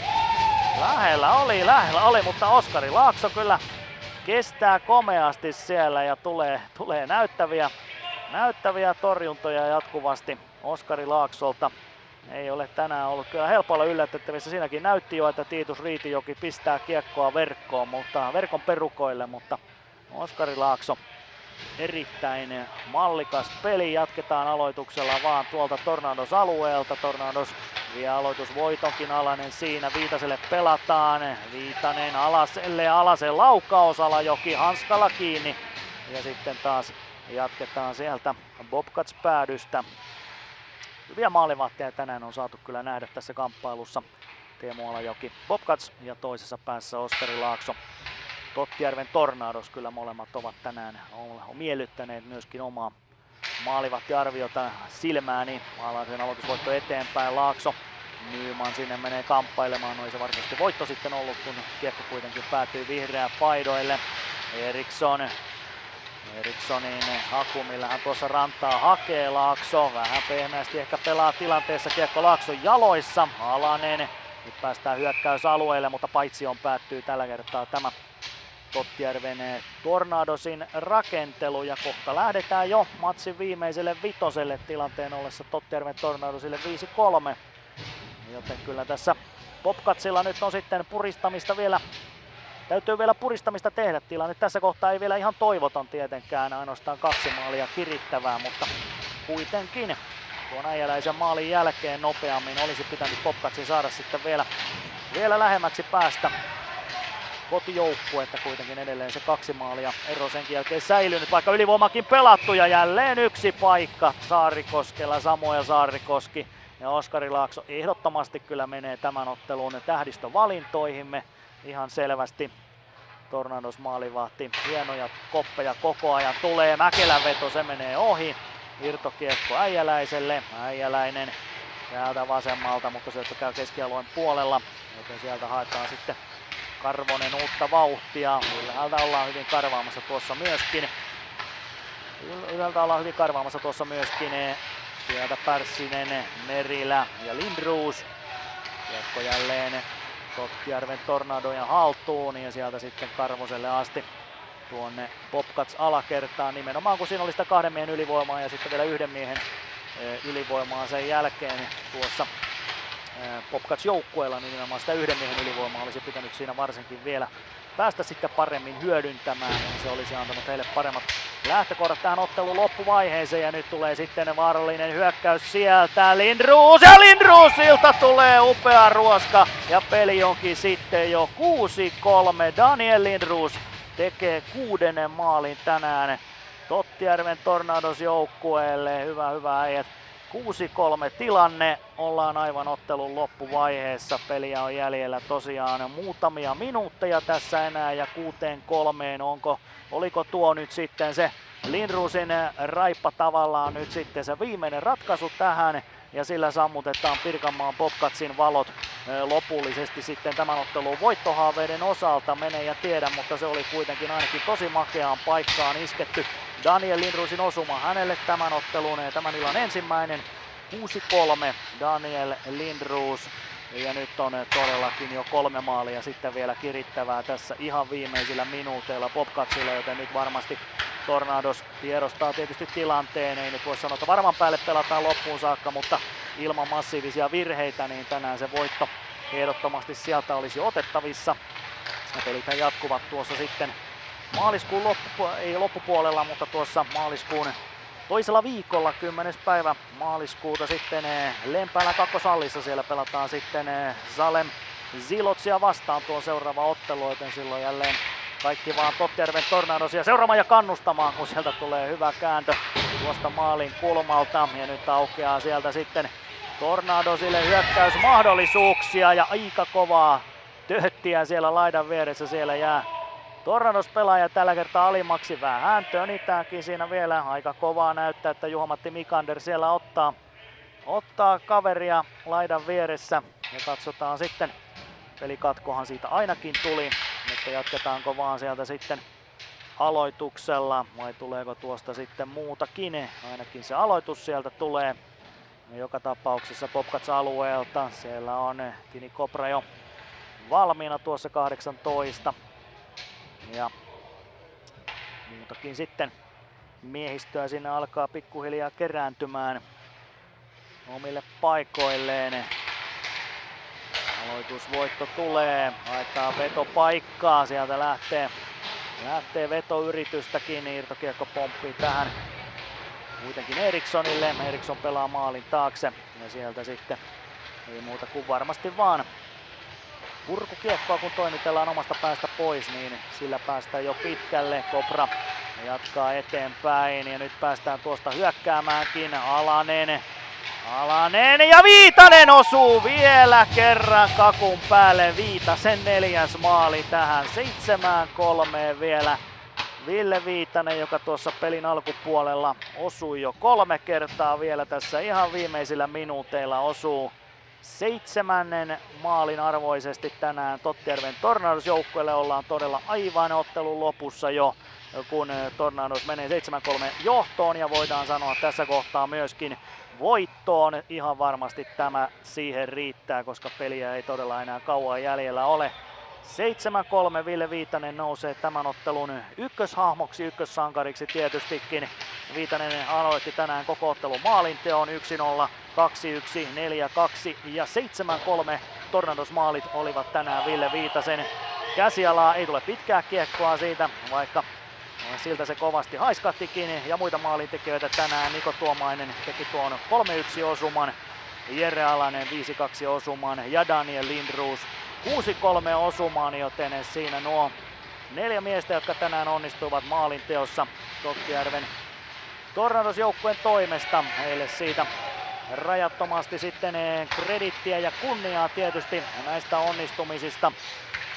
S1: lähellä oli, mutta Oskari Laakso kyllä kestää komeasti siellä ja tulee näyttäviä torjuntoja jatkuvasti Oskari Laaksolta. Ei ole tänään ollut kyllä helpolla yllätettävissä. Siinäkin näytti jo, että Tiitus Riitijoki pistää kiekkoa verkon perukoille, mutta Oskari Laakso erittäin mallikas peli. Jatketaan aloituksella vaan tuolta Tornados alueelta. Tornados vie aloitusvoitonkin, Alanen siinä, Viitaselle pelataan. Viitanen Alasen laukaus, Alajoki hanskalla kiinni. Ja sitten taas jatketaan sieltä Bobcats päädystä. Hyviä maalivahtia tänään on saatu kyllä nähdä tässä kamppailussa. Teemu Alajoki Bobcats ja toisessa päässä Oskari Laakso Tottijärven Tornados. Kyllä molemmat ovat tänään miellyttäneet myöskin omaa maalivahtiarviota silmääni. Alasen aloitusvoitto eteenpäin, Laakso. Nyman sinne menee kamppailemaan, no ei se varsinaisesti voitto sitten ollut, kun kiekko kuitenkin päätyy vihreää paidoille. Erikssonin haku, millä hän tuossa rantaa hakee. Laakso vähän pehmeästi ehkä pelaa tilanteessa, kiekko Laakson jaloissa. Alanen, nyt päästään hyökkäysalueelle, mutta paitsioon päättyy tällä kertaa tämä Tottijärven Tornadosin rakentelu. Ja kohta lähdetään jo matsin viimeiselle vitoselle tilanteen ollessa Tottijärven Tornadosille 5-3. Joten kyllä tässä Bobcatsilla nyt on sitten täytyy vielä puristamista tehdä. Tilanne tässä kohtaa ei vielä ihan toivoton tietenkään, ainoastaan 2 maalia kirittävää, mutta kuitenkin tuon Äijäläisen maalin jälkeen nopeammin olisi pitänyt Bobcatsin saada sitten vielä lähemmäksi päästä kotijoukkuetta. Kuitenkin edelleen se 2 maalia ero senkin jälkeen säilynyt, vaikka ylivoimakin pelattu ja jälleen yksi paikka Saarikoskella, Samuel Saarikoski. Ja Oskari Laakso ehdottomasti kyllä menee tämän ottelun tähdistövalintoihimme ihan selvästi. Tornados maalivahti, hienoja koppeja koko ajan tulee, Mäkelän veto, se menee ohi. Irtokiekko Äijäläiselle, Äijäläinen täältä vasemmalta, mutta sieltä käy keskialueen puolella, joten sieltä haetaan sitten Karvonen uutta vauhtia. Ylhäältä ollaan hyvin karvaamassa tuossa myöskin. Sieltä Pärssinen, Merilä ja Lindroos. Kiekko jälleen Tottjärven Tornadojen haltuun ja sieltä sitten Karvoselle asti tuonne Bobcats alakertaan nimenomaan, kun siinä oli sitä 2 miehen ylivoimaa ja sitten vielä 1 miehen ylivoimaa sen jälkeen tuossa Bobcats joukkueella, niin nimenomaan sitä 1 miehen ylivoimaa olisi pitänyt siinä varsinkin vielä päästä sitten paremmin hyödyntämään, niin se olisi antanut heille paremmat lähtökohdat tähän ottelun loppuvaiheeseen ja nyt tulee sitten vaarallinen hyökkäys sieltä Lindroos ja Lindroosilta tulee upea ruoska ja peli onkin sitten jo 6-3. Daniel Lindroos tekee 6. maalin tänään Tottjärven Tornados joukkueelle. Hyvä äijät. 6-3 tilanne, ollaan aivan ottelun loppuvaiheessa, peliä on jäljellä tosiaan muutamia minuutteja tässä enää ja 6-3, oliko tuo nyt sitten se Lindroosin raippa tavallaan nyt sitten se viimeinen ratkaisu tähän ja sillä sammutetaan Pirkanmaan Bobcatsin valot lopullisesti sitten tämän ottelun voittohaaveiden osalta, mene ja tiedä, mutta se oli kuitenkin ainakin tosi makeaan paikkaan isketty. Daniel Lindroosin osuma hänelle tämän ottelun tämän illan ensimmäinen 6-3 Daniel Lindroos ja nyt on todellakin jo 3 maalia sitten vielä kirittävää tässä ihan viimeisillä minuuteilla Bobcatsilla, joten nyt varmasti Tornados tiedostaa tietysti tilanteen, ei nyt voi sanoa, että varman päälle pelataan loppuun saakka, mutta ilman massiivisia virheitä niin tänään se voitto ehdottomasti sieltä olisi otettavissa. Ja pelithän jatkuvat tuossa sitten maaliskuun ei loppupuolella, mutta tuossa maaliskuun toisella viikolla 10. päivä maaliskuuta sitten Lempäälän kakkosallissa siellä pelataan sitten Salem Zilotsia vastaan tuo seuraava ottelu, joten silloin jälleen kaikki vaan Tottjärven Tornadosia seuraamaan ja kannustamaan, kun sieltä tulee hyvä kääntö tuosta maalin kulmalta ja nyt aukeaa sieltä sitten Tornadosille hyökkäysmahdollisuuksia ja aika kovaa tööttiä siellä laidan vieressä, siellä jää Tornados pelaaja tällä kertaa alimmaksi, vähän tönitääkin siinä vielä, aika kovaa näyttää, että Juha-Matti Mikander siellä ottaa kaveria laidan vieressä ja katsotaan sitten, pelikatkohan siitä ainakin tuli, mutta jatketaanko vaan sieltä sitten aloituksella vai tuleeko tuosta sitten muutakin, ainakin se aloitus sieltä tulee. Ja joka tapauksessa Bobcats alueelta, siellä on Tini Kopra jo valmiina tuossa 18. Ja muutakin sitten miehistöä sinne alkaa pikkuhiljaa kerääntymään omille paikoilleen. Aloitusvoitto tulee, haetaan vetopaikkaa, sieltä lähtee vetoyritystäkin, irtokiekko pomppii tähän kuitenkin Erikssonille. Eriksson pelaa maalin taakse ja sieltä sitten ei muuta kuin varmasti vaan purkukiekkoa, kun toimitellaan omasta päästä pois, niin sillä päästään jo pitkälle. Kopra jatkaa eteenpäin ja nyt päästään tuosta hyökkäämäänkin. Alanen ja Viitanen osuu vielä kerran kakun päälle. Viitasen 4. maali tähän 7-3 vielä. Ville Viitanen, joka tuossa pelin alkupuolella osui jo 3 kertaa vielä tässä ihan viimeisillä minuuteilla osuu 7. maalin arvoisesti tänään Tottjärven Tornados joukkueelle. Ollaan todella aivan ottelun lopussa jo, kun Tornados menee 7-3 johtoon ja voidaan sanoa tässä kohtaa myöskin voittoon. Ihan varmasti tämä siihen riittää, koska peliä ei todella enää kauan jäljellä ole. 7-3 Ville Viitanen nousee tämän ottelun ykköshahmoksi, ykkössankariksi tietystikin. Viitanen aloitti tänään koko ottelun maalinteon 1-0, 2-1, 4-2 ja 7-3 Tornados-maalit olivat tänään Ville Viitasen käsialaa. Ei tule pitkää kiekkoa siitä, vaikka siltä se kovasti haiskahtikin. Ja muita maalintekijöitä tänään Niko Tuomainen teki tuon 3-1 osuman, Jere Alanen 5-2 osuman ja Daniel Lindroos 6-3 osumaan, joten siinä nuo 4 miestä, jotka tänään onnistuivat maalinteossa Tottjärven Tornados-joukkueen toimesta. Heille siitä rajattomasti sitten kredittiä ja kunniaa tietysti näistä onnistumisista.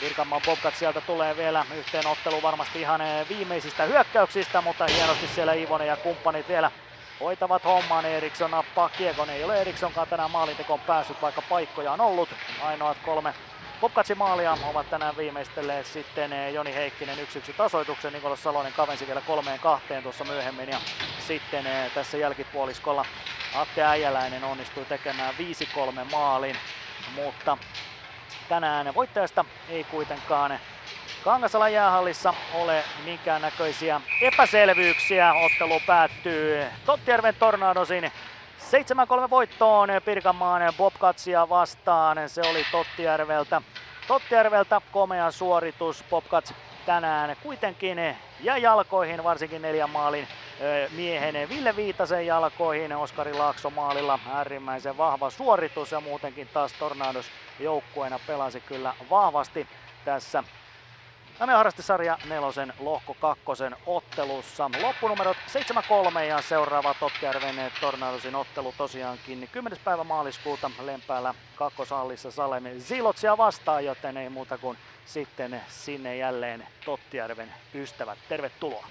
S1: Pirkanmaan Bobcats sieltä tulee vielä yhteen ottelu varmasti ihan viimeisistä hyökkäyksistä, mutta hienosti siellä Ivonen ja kumppanit vielä hoitavat homman. Eriksson nappaa kiekon, ei ole Erikssonkaan tänään maalintekoon päässyt, vaikka paikkoja on ollut. Ainoat 3 Bobcatsin maalia ovat tänään viimeistelleet sitten Joni Heikkinen 1-1 tasoituksen. Nikolas Salonen kavensi vielä 3-2 tuossa myöhemmin ja sitten tässä jälkipuoliskolla Atte Äijäläinen onnistui tekemään 5-3 maalin. mutta tänään voittajasta ei kuitenkaan Kangasalan jäähallissa ole minkäännäköisiä epäselvyyksiä. Ottelu päättyy Tottijärven Tornadosin 7-3 voittoon Pirkanmaan Bobcatsia vastaan. Se oli Tottijärveltä komea suoritus. Bobcats tänään kuitenkin jäi jalkoihin, varsinkin 4 maalin miehen Ville Viitasen jalkoihin. Oskari Laakso maalilla äärimmäisen vahva suoritus ja muutenkin taas Tornados joukkueena pelasi kyllä vahvasti tässä Hämeen harrastesarja 4 lohko 2 ottelussa. Loppunumerot 7-3 ja seuraava Tottijärven Tornadosin ottelu tosiaankin 10. päivä maaliskuuta Lempäällä kakkoshallissa Salem Zilotsia vastaan, joten ei muuta kuin sitten sinne jälleen Tottijärven ystävät. Tervetuloa!